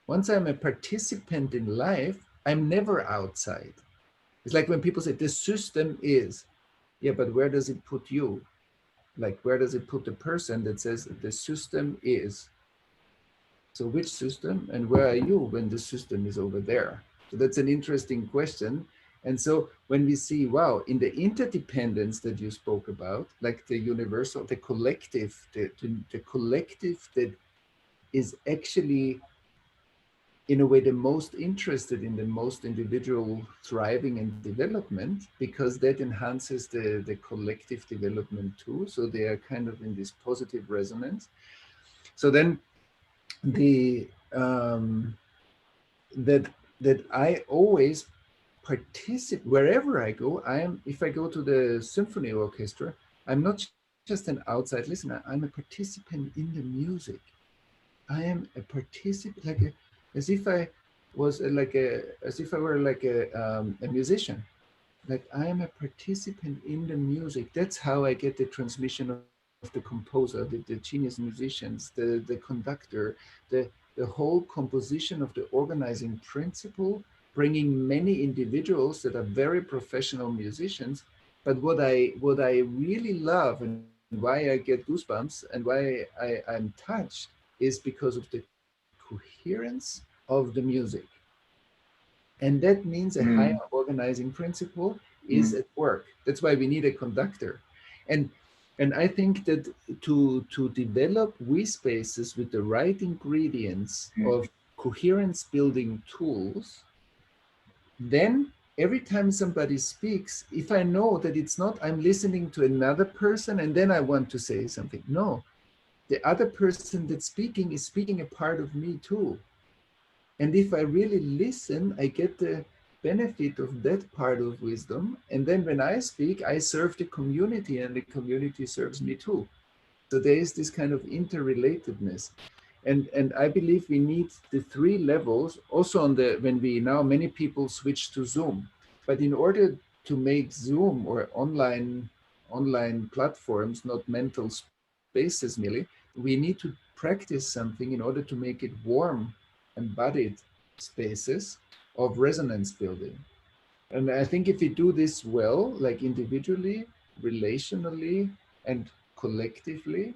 Once I'm a participant in life, I'm never outside. It's like when people say the system is, yeah, but where does it put you? Like, where does it put the person that says the system is? So which system and where are you when the system is over there? So that's an interesting question. And so when we see, wow, in the interdependence that you spoke about, like the universal, the collective, the collective that is actually in a way the most interested in the most individual thriving and development, because that enhances the collective development too. So they are kind of in this positive resonance. So then the that I always participate wherever I go. If I go to the symphony orchestra, I'm not just an outside listener. I'm a participant in the music. I am a participant, as if I was as if I were like a musician. Like I am a participant in the music. That's how I get the transmission of the composer, the genius musicians, the conductor, the whole composition of the organizing principle, bringing many individuals that are very professional musicians. But what I really love and why I get goosebumps and why I'm touched is because of the coherence of the music. And that means a higher Mm. organizing principle is Mm. at work. That's why we need a conductor. And I think that to develop we spaces with the right ingredients Mm. of coherence building tools, then every time somebody speaks, if I know that it's not I'm listening to another person and then I want to say something. No, the other person that's speaking is speaking a part of me too. And if I really listen, I get the benefit of that part of wisdom. And then when I speak, I serve the community and the community serves me too. So there is this kind of interrelatedness. And I believe we need the three levels also on the when we now many people switch to Zoom. But in order to make Zoom or online platforms not mental spaces merely, we need to practice something in order to make it warm embodied spaces of resonance building. And I think if we do this well, like individually, relationally, and collectively,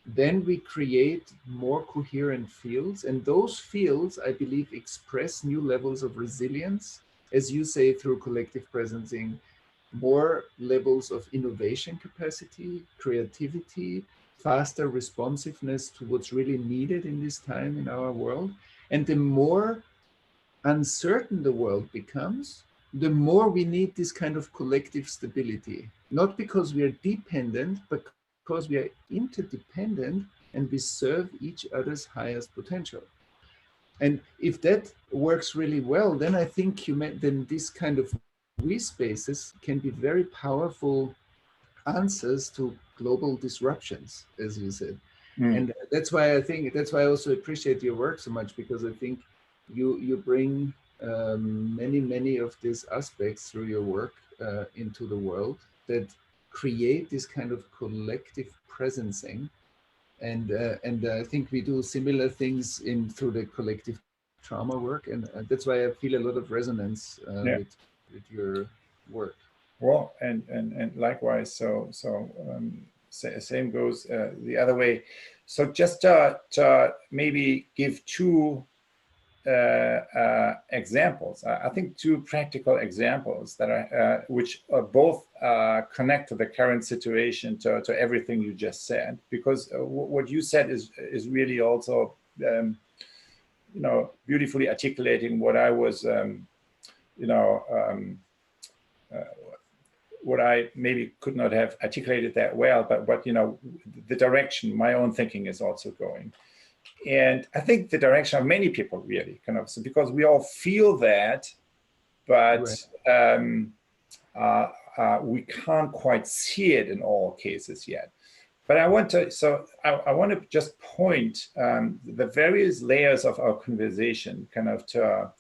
then we create more coherent fields. And those fields, I believe, express new levels of resilience, as you say, through collective presencing, more levels of innovation capacity, creativity, faster responsiveness to what's really needed in this time in our world. And the more uncertain the world becomes, the more we need this kind of collective stability. Not because we are dependent, but because we are interdependent and we serve each other's highest potential. And if that works really well, then I think then this kind of we spaces can be very powerful answers to global disruptions, as you said. Mm. And that's why I think that's why I also appreciate your work so much, because I think you bring many of these aspects through your work into the world that create this kind of collective presencing, and I think we do similar things in through the collective trauma work, and that's why I feel a lot of resonance Yeah. with your work. Well, and likewise, same goes the other way. So just to maybe give two examples. I think two practical examples that are which are both connect to the current situation, to everything you just said, because what you said is really also beautifully articulating what I was what I maybe could not have articulated that well, but the direction my own thinking is also going. And I think the direction of many people really kind of, so because we all feel that, but Right. we can't quite see it in all cases yet. But I want to just point the various layers of our conversation kind of to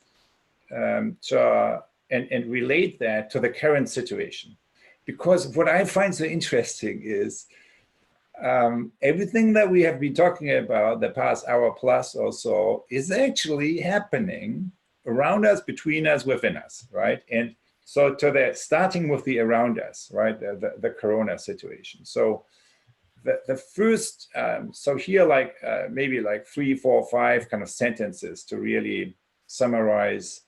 and relate that to the current situation. Because what I find so interesting is everything that we have been talking about the past hour plus or so is actually happening around us, between us, within us, right? And so starting with the around us, right, the corona situation. So the first, so here maybe like 3, 4, 5 kind of sentences to really summarize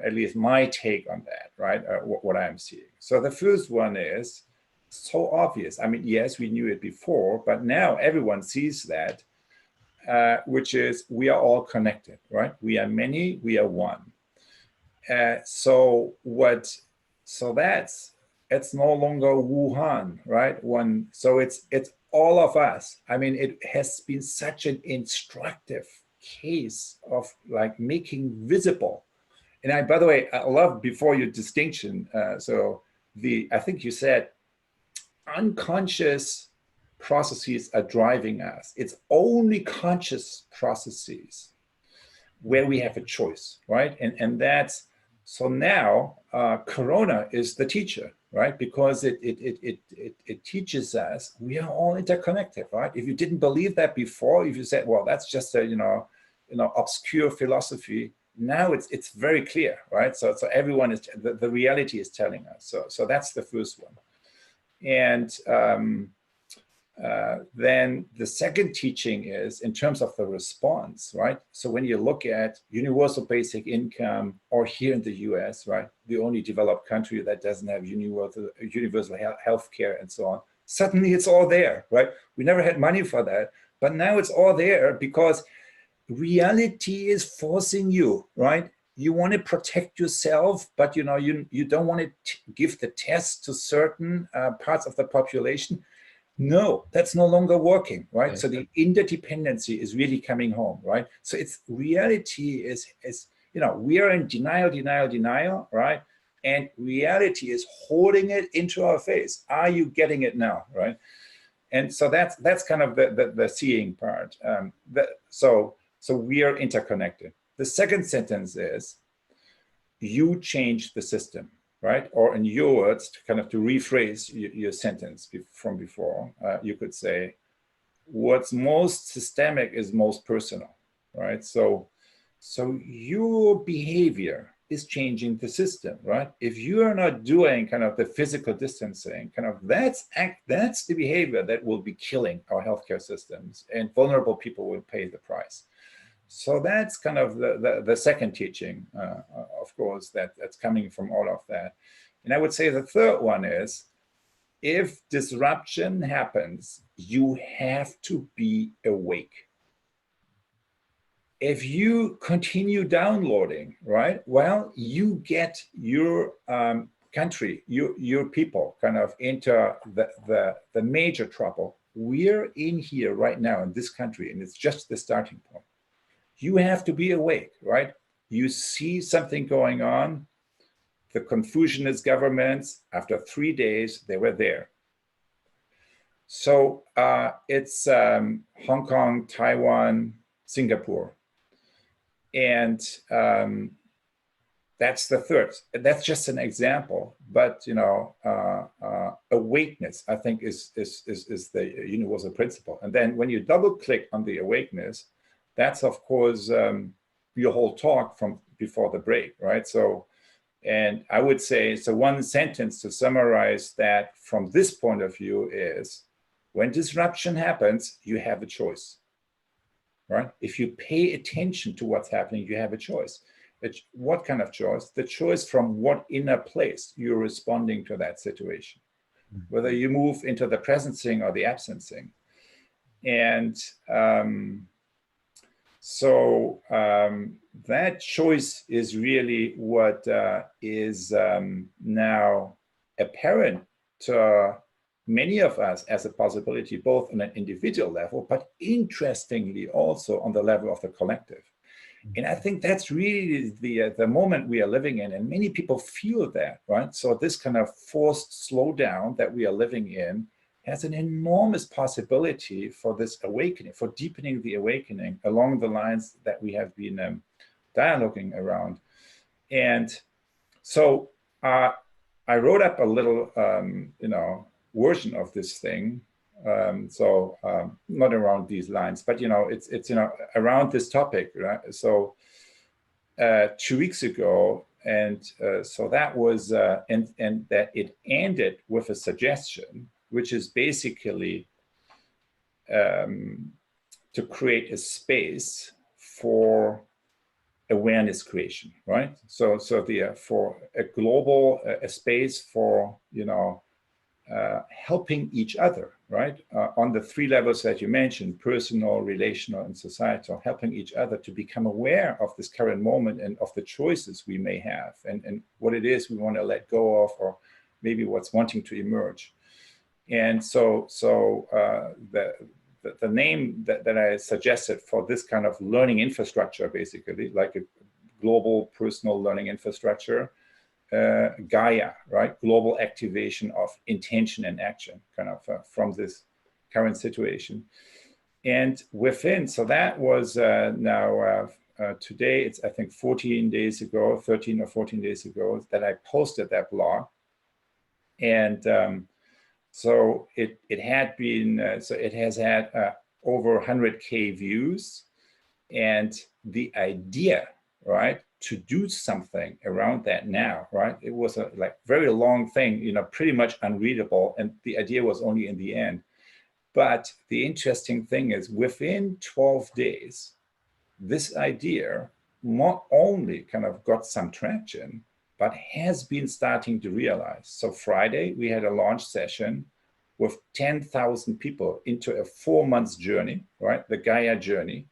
at least my take on that, right? What I'm seeing. So the first one is so obvious. I mean, yes, we knew it before, but now everyone sees that, which is we are all connected, right? We are many, we are one. So it's no longer Wuhan, right? So it's all of us. I mean, it has been such an instructive case of like making visible. And by the way, I love before your distinction. I think you said unconscious processes are driving us. It's only conscious processes where we have a choice, right? And that's, so now Corona is the teacher, right? Because it teaches us we are all interconnected, right? If you didn't believe that before, if you said, well, that's just a obscure philosophy, now it's very clear, right? So everyone is, the reality is telling us. So that's the first one. And then the second teaching is in terms of the response, right? So when you look at universal basic income, or here in the US, right, the only developed country that doesn't have universal health care and so on, suddenly it's all there, right? We never had money for that, but now it's all there because reality is forcing you, right? You want to protect yourself, but you don't want to give the test to certain parts of the population. No, that's no longer working, right? So the interdependency is really coming home, right? So it's reality is we are in denial, right? And reality is holding it into our face. Are you getting it now, right? And so that's kind of the seeing part. So we are interconnected. The second sentence is, you change the system, right? Or in your words, to rephrase your sentence from before, you could say, what's most systemic is most personal, right? So your behavior is changing the system, right? If you are not doing kind of the physical distancing, kind of that's the behavior that will be killing our healthcare systems, and vulnerable people will pay the price. So that's kind of the second teaching, of course, that's coming from all of that. And I would say the third one is, if disruption happens, you have to be awake. If you continue downloading, right, well, you get your country, your people kind of into the major trouble. We're in here right now in this country, and it's just the starting point. You have to be awake, right? You see something going on. The Confucianist governments, after 3 days, they were there. So it's Hong Kong, Taiwan, Singapore. And that's the third. That's just an example, but you know, awakeness, I think, is the universal principle. And then when you double click on the awakeness, that's of course your whole talk from before the break, right? So, and I would say, so one sentence to summarize that from this point of view is, when disruption happens, you have a choice. Right? If you pay attention to what's happening, you have a choice. What kind of choice? The choice from what inner place you're responding to that situation. Whether you move into the presencing or the absencing. And that choice is really what is now apparent to many of us as a possibility, both on an individual level, but interestingly also on the level of the collective. And I think that's really the moment we are living in, and many people feel that, right? So this kind of forced slowdown that we are living in has an enormous possibility for this awakening, for deepening the awakening along the lines that we have been dialoguing around. And so I wrote up a little, version of this thing. Not around these lines, but it's around this topic, right? So 2 weeks ago, and so that was and that it ended with a suggestion, which is basically to create a space for awareness creation, right? So for a global a space for helping each other, right? On the 3 levels that you mentioned, personal, relational, and societal, helping each other to become aware of this current moment and of the choices we may have, and what it is we want to let go of, or maybe what's wanting to emerge. And so the name that I suggested for this kind of learning infrastructure, basically, like a global personal learning infrastructure, Gaia, right? Global activation of intention and action, kind of from this current situation. And within, so that was now today, it's I think 13 or 14 days ago that I posted that blog. And so it had been, so it has had over 100K views. And the idea, right, to do something around that now, right? It was a very long thing, pretty much unreadable. And the idea was only in the end. But the interesting thing is, within 12 days, this idea not only kind of got some traction, but has been starting to realize. So Friday, we had a launch session with 10,000 people into a 4-month journey, right? The Gaia journey.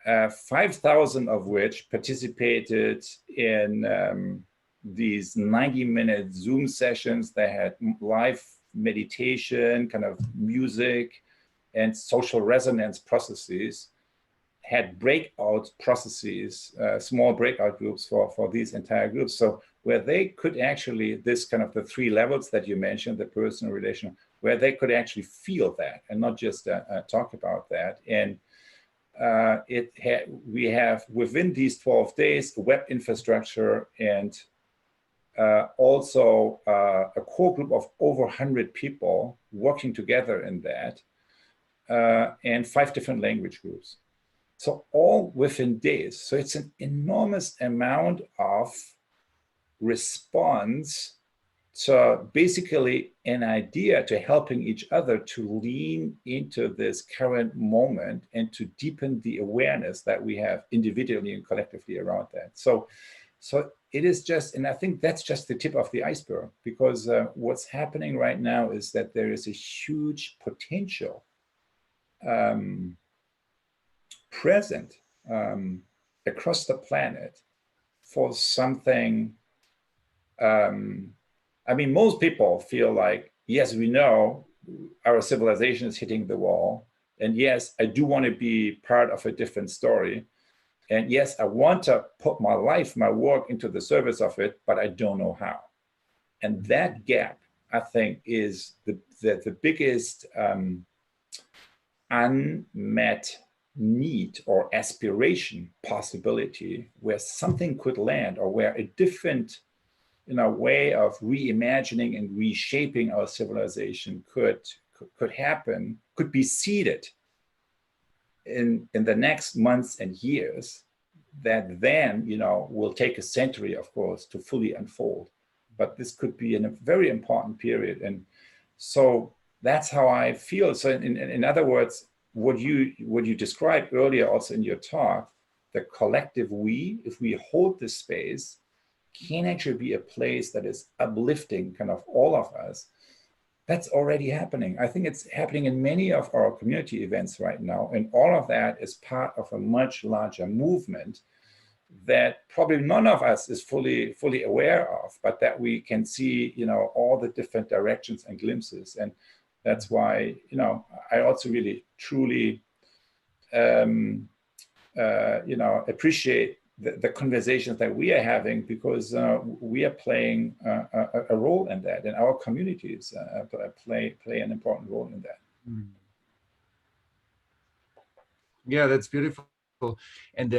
5,000 of which participated in these 90-minute Zoom sessions. They had live meditation, kind of music, and social resonance processes, had breakout processes, small breakout groups for these entire groups. So where they could actually, this kind of the 3 levels that you mentioned, the personal, relational, where they could actually feel that and not just talk about that. And we have within these 12 days a web infrastructure, and also a core group of over 100 people working together in that, and 5 different language groups. So all within days. So it's an enormous amount of response to basically an idea to helping each other to lean into this current moment and to deepen the awareness that we have individually and collectively around that. So it is just, and I think that's just the tip of the iceberg, because what's happening right now is that there is a huge potential present across the planet for something. I mean, most people feel like, yes, we know our civilization is hitting the wall. And yes, I do want to be part of a different story. And yes, I want to put my life, my work into the service of it, but I don't know how. And that gap, I think, is the biggest unmet need or aspiration possibility, where something could land, or where a different way of reimagining and reshaping our civilization could happen, could be seeded in the next months and years, that then will take a century, of course, to fully unfold. But this could be in a very important period. And so that's how I feel. So in other words, what you described earlier also in your talk, the collective we, if we hold this space, can actually be a place that is uplifting kind of all of us. That's already happening. I think it's happening in many of our community events right now. And all of that is part of a much larger movement that probably none of us is fully aware of, but that we can see, all the different directions and glimpses. And that's why, I also really, truly, appreciate the conversations that we are having, because we are playing a role in that, and our communities play an important role in that. Yeah, that's beautiful. And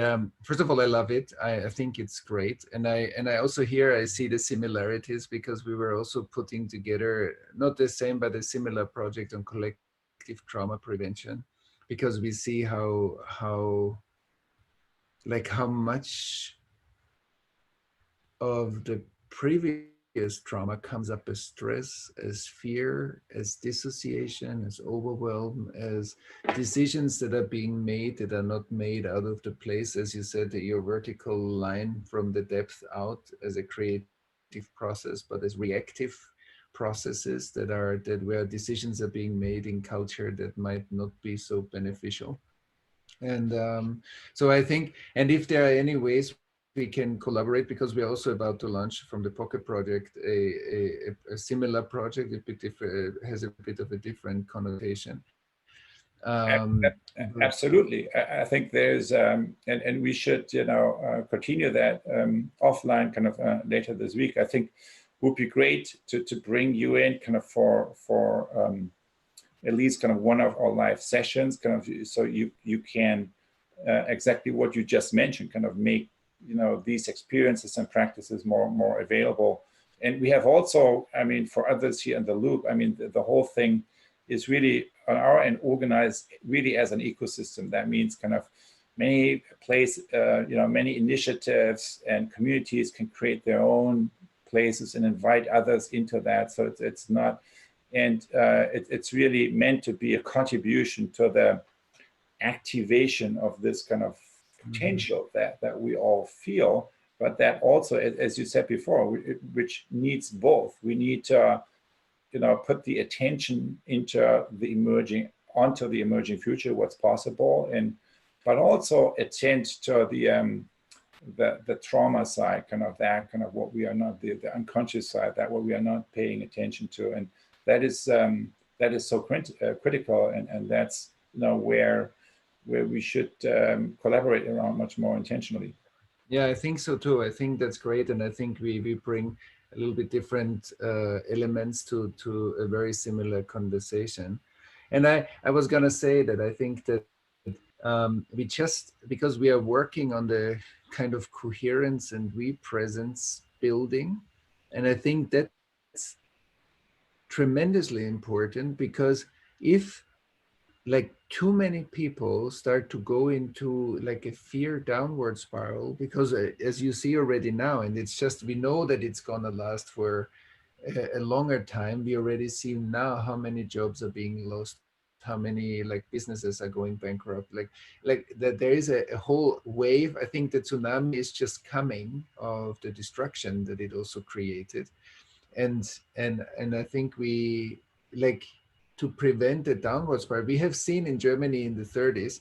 first of all, I love it. I think it's great. And I also here, I see the similarities, because we were also putting together, not the same, but a similar project on collective trauma prevention, because we see how much of the previous trauma comes up as stress, as fear, as dissociation, as overwhelm, as decisions that are being made that are not made out of the place, as you said, your vertical line from the depth out, as a creative process, but as reactive processes that where decisions are being made in culture that might not be so beneficial. And so I think, and if there are any ways we can collaborate, because we're also about to launch from the Pocket project a similar project, a bit different, has a bit of a different connotation. Absolutely. I think there's, and we should, continue that offline kind of later this week. I think would be great to bring you in kind of for at least kind of one of our live sessions, kind of, so you can exactly what you just mentioned, kind of make these experiences and practices more available. And we have also, I mean, for others here in the loop, I mean, the whole thing is really on our end organized really as an ecosystem. That means kind of many many initiatives and communities can create their own places and invite others into that. So it's not, and it's really meant to be a contribution to the activation of this kind of potential that we all feel, but that also, as you said before, which needs both. We need to, put the attention onto the emerging future, what's possible, but also attend to the trauma side, kind of what we are not, the unconscious side, that what we are not paying attention to, and that is so critical, and that's where we should collaborate around much more intentionally. Yeah, I think so too. I think that's great, and I think we bring a little bit different elements to a very similar conversation. And I was gonna say that I think that we just, because we are working on the kind of coherence and presence building, and I think that's tremendously important, because if like too many people start to go into like a fear downward spiral, because as you see already now, and it's just, we know that it's gonna last for a longer time. We already see now how many jobs are being lost, how many like businesses are going bankrupt, like that there is a whole wave. I think the tsunami is just coming of the destruction that it also created. And I think we, like, to prevent the downward spiral, we have seen in Germany in the 30s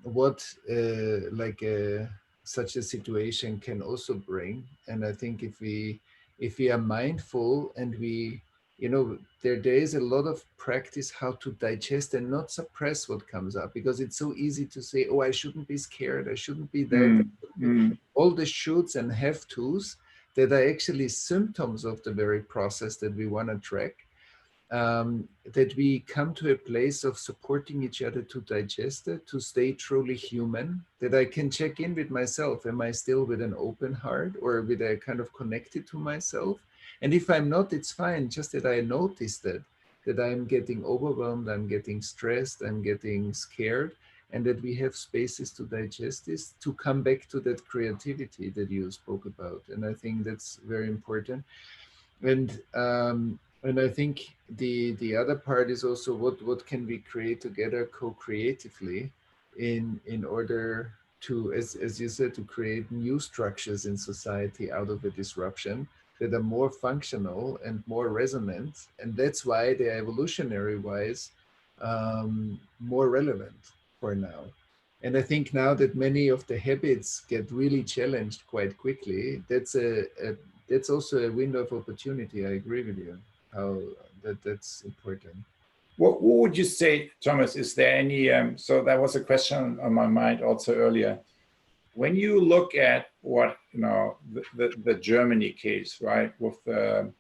what like such a situation can also bring. And I think if we are mindful, and we, you know, there is a lot of practice how to digest and not suppress what comes up, because it's so easy to say, oh, I shouldn't be scared, I shouldn't be that, I Mm, shouldn't be, mm, all the shoulds and have tos that are actually symptoms of the very process that we want to track. That we come to a place of supporting each other to digest it, to stay truly human, that I can check in with myself. Am I still with an open heart, or with a kind of connected to myself? And if I'm not, it's fine, just that I notice that I'm getting overwhelmed, I'm getting stressed, I'm getting scared, and that we have spaces to digest this, to come back to that creativity that you spoke about. And I think that's very important. And I think the other part is also what can we create together co-creatively, in order to, as you said, to create new structures in society out of a disruption that are more functional and more resonant. And that's why they're evolutionary wise more relevant for now. And I think now that many of the habits get really challenged quite quickly, that's also a window of opportunity. I agree with you. How that's important. what would you say, Thomas? Is there any? So that was a question on my mind also earlier. When you look at what the Germany case, right, with the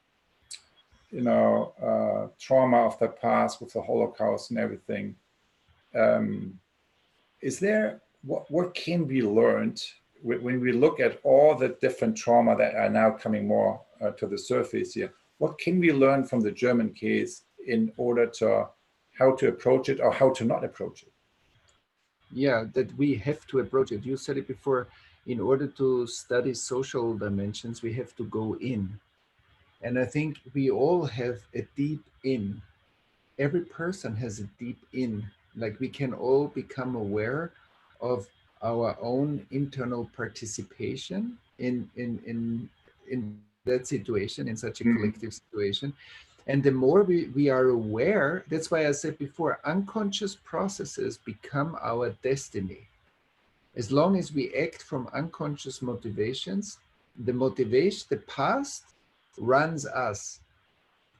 trauma of the past, with the Holocaust and everything, is there what can be learned when we look at all the different trauma that are now coming more to the surface here? What can we learn from the German case in order to how to approach it or how to not approach it? Yeah, that we have to approach it. You said it before. In order to study social dimensions, we have to go in. And I think we all have a deep in. Every person has a deep in. Like, we can all become aware of our own internal participation in that situation, in such a collective Mm, situation. And the more we are aware, that's why I said before, unconscious processes become our destiny. As long as we act from unconscious motivations, the past runs us.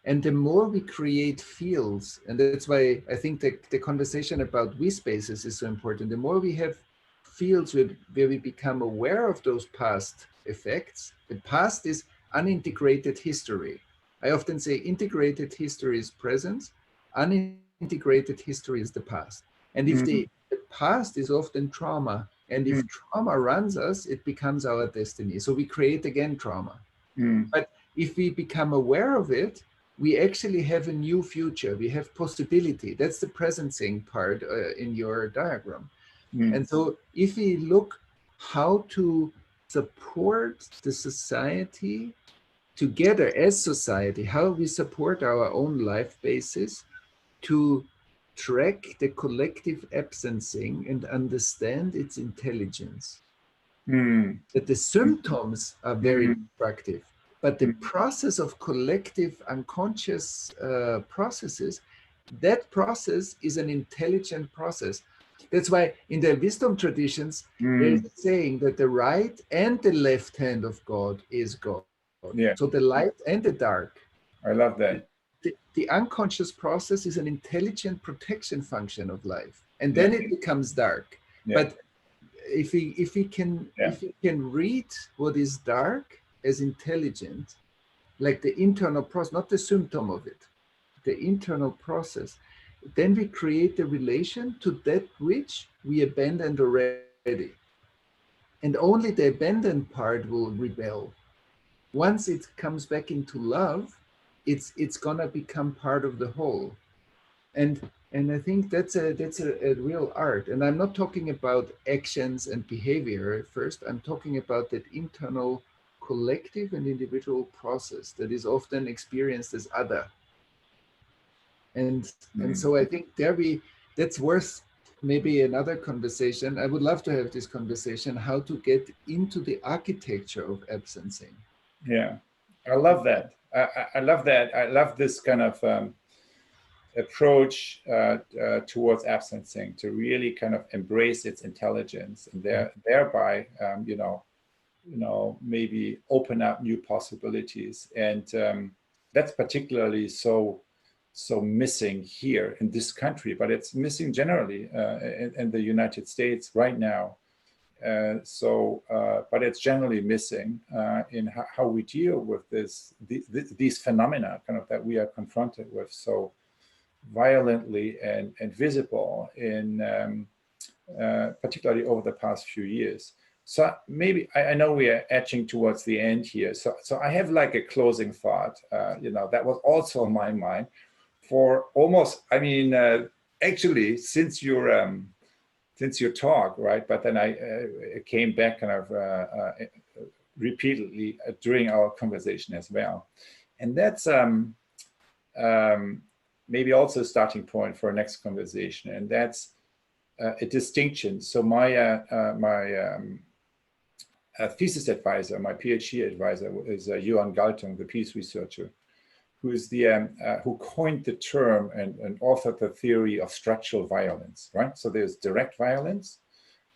And the more we create fields, and that's why I think the conversation about we spaces is so important. The more we have fields where we become aware of those past effects, the past is unintegrated history. I often say integrated history is present, unintegrated history is the past. And if the mm, past is often trauma, and if mm, trauma runs us, it becomes our destiny. So we create again trauma. mm, But if we become aware of it, we actually have a new future. We have possibility. That's the presencing part in your diagram. mm, And so if we look how to support the society together as society, how we support our own life basis to track the collective absencing and understand its intelligence, mm, that the symptoms are very mm, destructive, but the mm, process of collective unconscious processes, that process is an intelligent process. That's why in the wisdom traditions, there is mm. a saying that the right and the left hand of God is God. So the Yeah, light and the dark. I love that. The unconscious process is an intelligent protection function of life. And Yeah, then it becomes dark. yeah, But yeah. if we can read what is dark as intelligent, like the internal process, not the symptom of it, the internal process, then we create a relation to that which we abandoned already. And only the abandoned part will rebel. Once it comes back into love, it's gonna become part of the whole. And I think that's a real art. And I'm not talking about actions and behavior at first. I'm talking about that internal collective and individual process that is often experienced as other. And Mm. so I think there that's worth maybe another conversation. I would love to have this conversation, how to get into the architecture of absencing. Yeah, I love that. I love that. I love this kind of approach towards absencing, to really kind of embrace its intelligence, and thereby, maybe open up new possibilities. And that's particularly so missing here in this country, but it's missing generally in the United States right now. But it's generally missing in how we deal with these phenomena, kind of, that we are confronted with so violently and visible in particularly over the past few years. So maybe I know we are edging towards the end here. So I have like a closing thought, that was also on my mind for almost, actually since your talk, right? But then I came back kind of repeatedly during our conversation as well. And that's maybe also a starting point for our next conversation. And that's a distinction. So my thesis advisor, my PhD advisor, is Johan Galtung, the peace researcher, who is who coined the term and authored the theory of structural violence, right? So there's direct violence,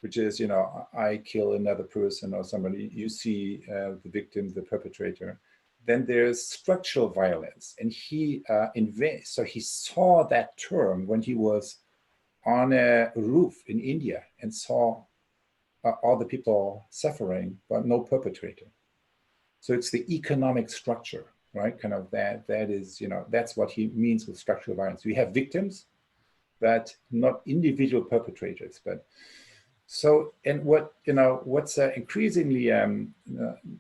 which is, I kill another person or somebody, you see the victim, the perpetrator. Then there's structural violence. And he he saw that term when he was on a roof in India and saw all the people suffering, but no perpetrator. So it's the economic structure, right? Kind of that is, that's what he means with structural violence. We have victims, but not individual perpetrators. But so, and what's increasingly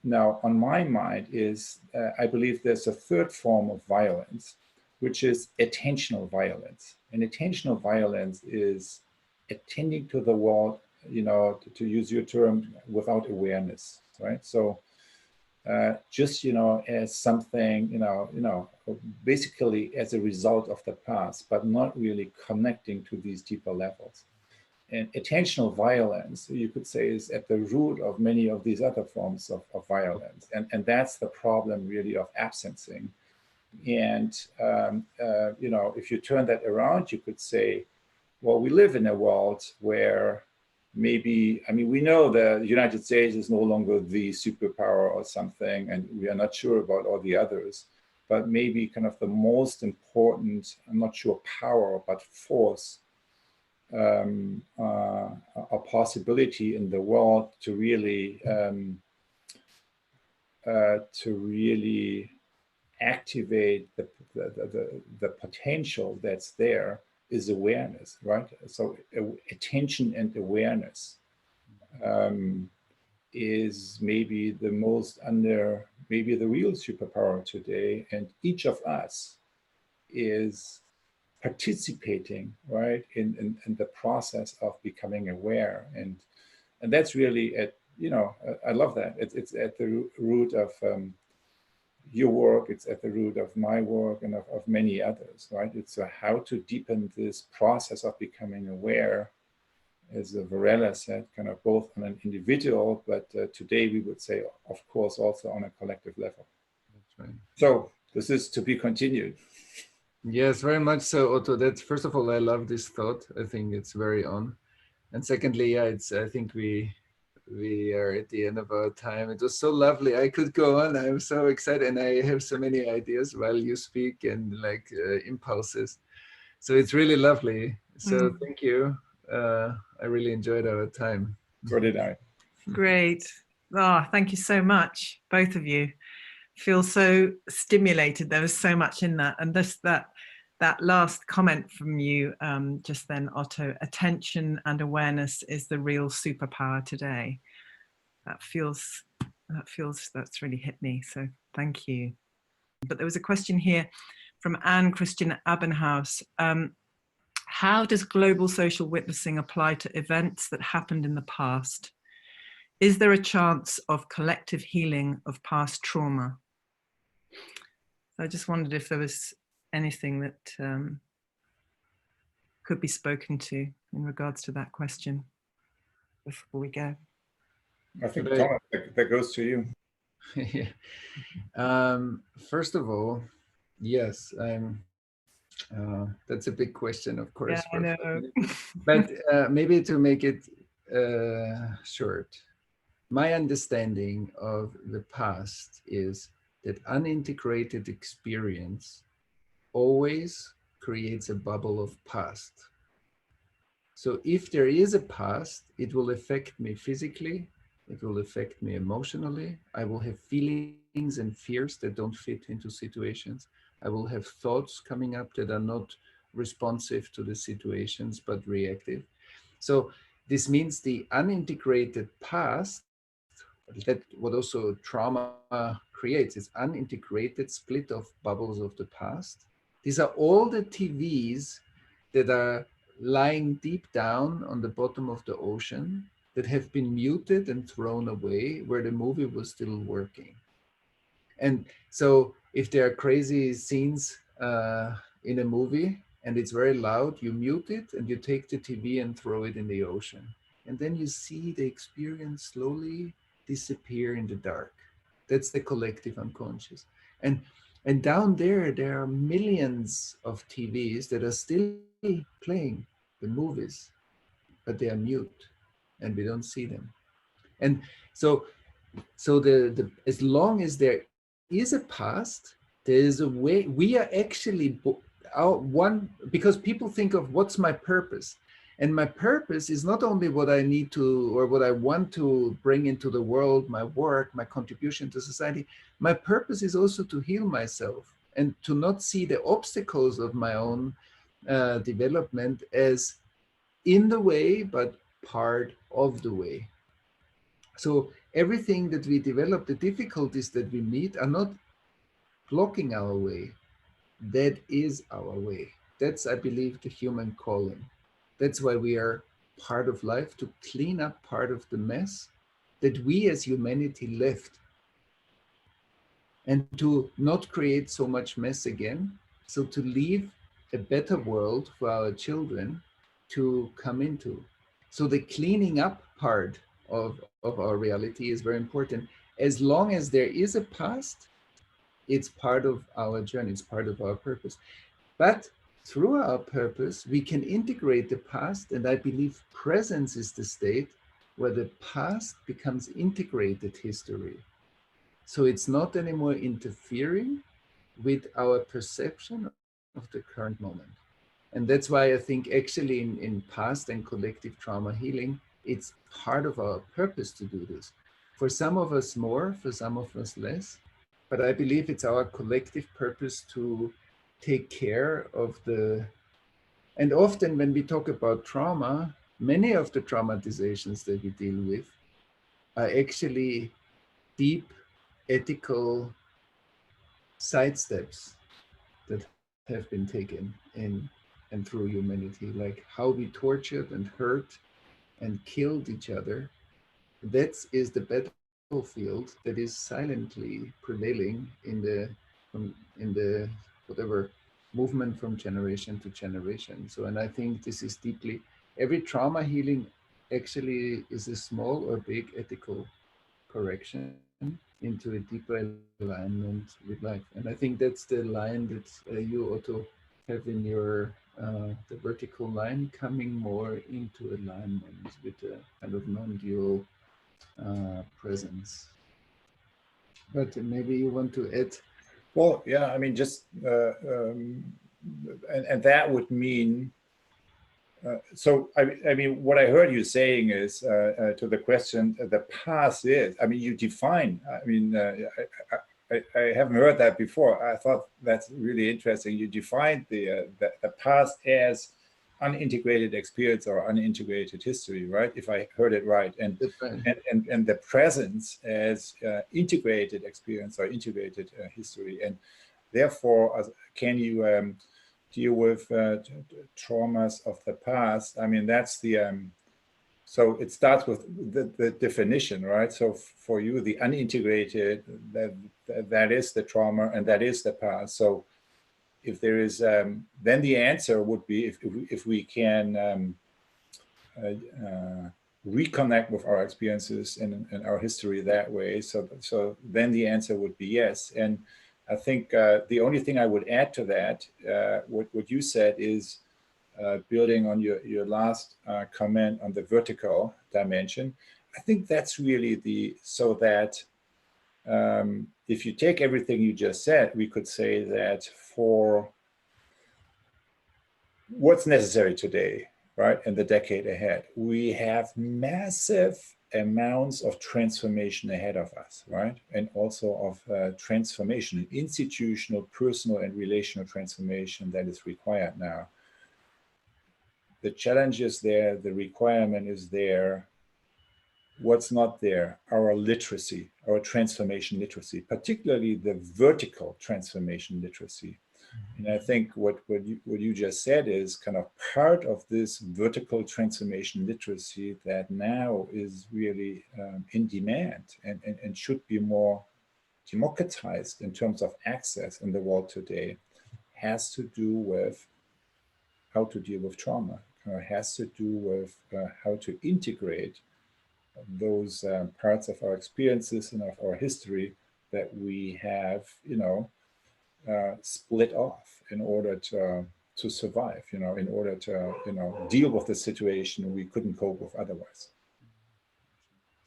now on my mind is, I believe there's a third form of violence, which is attentional violence. And attentional violence is attending to the world, to use your term, without awareness, right? So just, as something, basically as a result of the past, but not really connecting to these deeper levels. And attentional violence, you could say, is at the root of many of these other forms of violence. And that's the problem, really, of absencing. And, if you turn that around, you could say, well, we live in a world where maybe, we know the United States is no longer the superpower or something, and we are not sure about all the others, but maybe kind of the most important, I'm not sure power, but force, a possibility in the world to really activate the potential that's there, is awareness, right? So attention and awareness is maybe the the real superpower today, and each of us is participating, right, in the process of becoming aware, and that's really I love that. It's at the root of your work. It's at the root of my work and of many others, right? It's how to deepen this process of becoming aware, as Varela said, kind of both on an individual, but today we would say, of course, also on a collective level. That's right. So this is to be continued. Yes, very much so, Otto. That's, first of all, I love this thought. I think it's very on. And secondly, yeah, I think we are at the end of our time. It was so lovely. I could go on. I'm so excited, and I have so many ideas while you speak, and like impulses. So it's really lovely. So thank you. I really enjoyed our time. So did I. Great. Thank you so much, both of you. Feel so stimulated. There was so much in that, and that last comment from you just then, Otto, attention and awareness is the real superpower today. That's really hit me. So thank you. But there was a question here from Anne Christian Abenhaus. how does global social witnessing apply to events that happened in the past? Is there a chance of collective healing of past trauma? I just wondered if there was anything that could be spoken to in regards to that question before we go. I think, Thomas, that goes to you. Yeah. First of all, yes, that's a big question, of course. Yeah, I know. But maybe to make it short, my understanding of the past is that unintegrated experience always creates a bubble of past. So if there is a past, it will affect me physically, it will affect me emotionally, I will have feelings and fears that don't fit into situations, I will have thoughts coming up that are not responsive to the situations but reactive. So this means the unintegrated past, that what also trauma creates, is unintegrated split of bubbles of the past. These are all the TVs that are lying deep down on the bottom of the ocean that have been muted and thrown away where the movie was still working. And so if there are crazy scenes in a movie and it's very loud, you mute it and you take the TV and throw it in the ocean. And then you see the experience slowly disappear in the dark. That's the collective unconscious. And down there are millions of TVs that are still playing the movies, but they are mute and we don't see them. And so as long as there is a past, there is a way. We are actually because people think of what's my purpose. And my purpose is not only what I need to, or what I want to bring into the world, my work, my contribution to society. My purpose is also to heal myself and to not see the obstacles of my own development as in the way, but part of the way. So everything that we develop, the difficulties that we meet are not blocking our way. That is our way. That's, I believe, the human calling. That's why we are part of life, to clean up part of the mess that we as humanity left, and to not create so much mess again. So to leave a better world for our children to come into. So the cleaning up part of our reality is very important. As long as there is a past, it's part of our journey, it's part of our purpose. But through our purpose, we can integrate the past, and I believe presence is the state where the past becomes integrated history. So it's not anymore interfering with our perception of the current moment. And that's why I think actually in past and collective trauma healing, it's part of our purpose to do this. For some of us more, for some of us less, but I believe it's our collective purpose to take care of and often when we talk about trauma, many of the traumatizations that we deal with are actually deep ethical sidesteps that have been taken in and through humanity, like how we tortured and hurt and killed each other. That is the battlefield that is silently prevailing in the whatever movement from generation to generation. So, and I think this is deeply, every trauma healing actually is a small or big ethical correction into a deeper alignment with life. And I think that's the line that you, Otto, have in your the vertical line, coming more into alignment with a kind of non-dual presence. But maybe you want to add. Well, yeah, I mean, just and that would mean. So I mean, what I heard you saying is to the question, the past is. I mean, you define. I mean, I haven't heard that before. I thought that's really interesting. You defined the past as unintegrated experience or unintegrated history, right? If I heard it right, and the presence as integrated experience or integrated history, and therefore, can you deal with traumas of the past, I mean, that's the, so it starts with the definition, right? So for you, the unintegrated, that is the trauma and that is the past. So if there is, then the answer would be if we can reconnect with our experiences and our history that way. So then the answer would be yes. And I think the only thing I would add to that, what you said is building on your last comment on the vertical dimension. I think that's really so that if you take everything you just said, we could say that for what's necessary today, right, in the decade ahead, we have massive amounts of transformation ahead of us, right? And also of transformation, institutional, personal, and relational transformation that is required now. The challenge is there, the requirement is there. What's not there? Our literacy, our transformation literacy, particularly the vertical transformation literacy. And I think what you just said is kind of part of this vertical transformation literacy that now is really in demand and should be more democratized in terms of access in the world today, has to do with how to deal with trauma, has to do with how to integrate those parts of our experiences and of our history that we have, split off in order to survive, in order to, deal with the situation we couldn't cope with otherwise.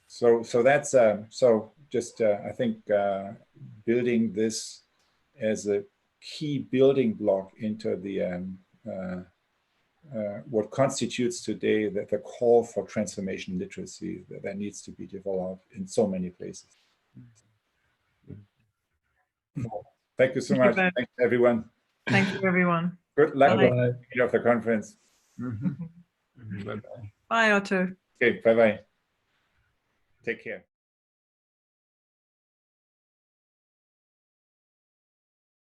So that's, so just, I think building this as a key building block into the, what constitutes today the call for transformation literacy that needs to be developed in so many places. Thank you so much. Thanks, everyone. Thank you, everyone. Good luck Bye-bye. of the conference. Bye-bye. Bye, Otto. Okay, bye-bye. Take care.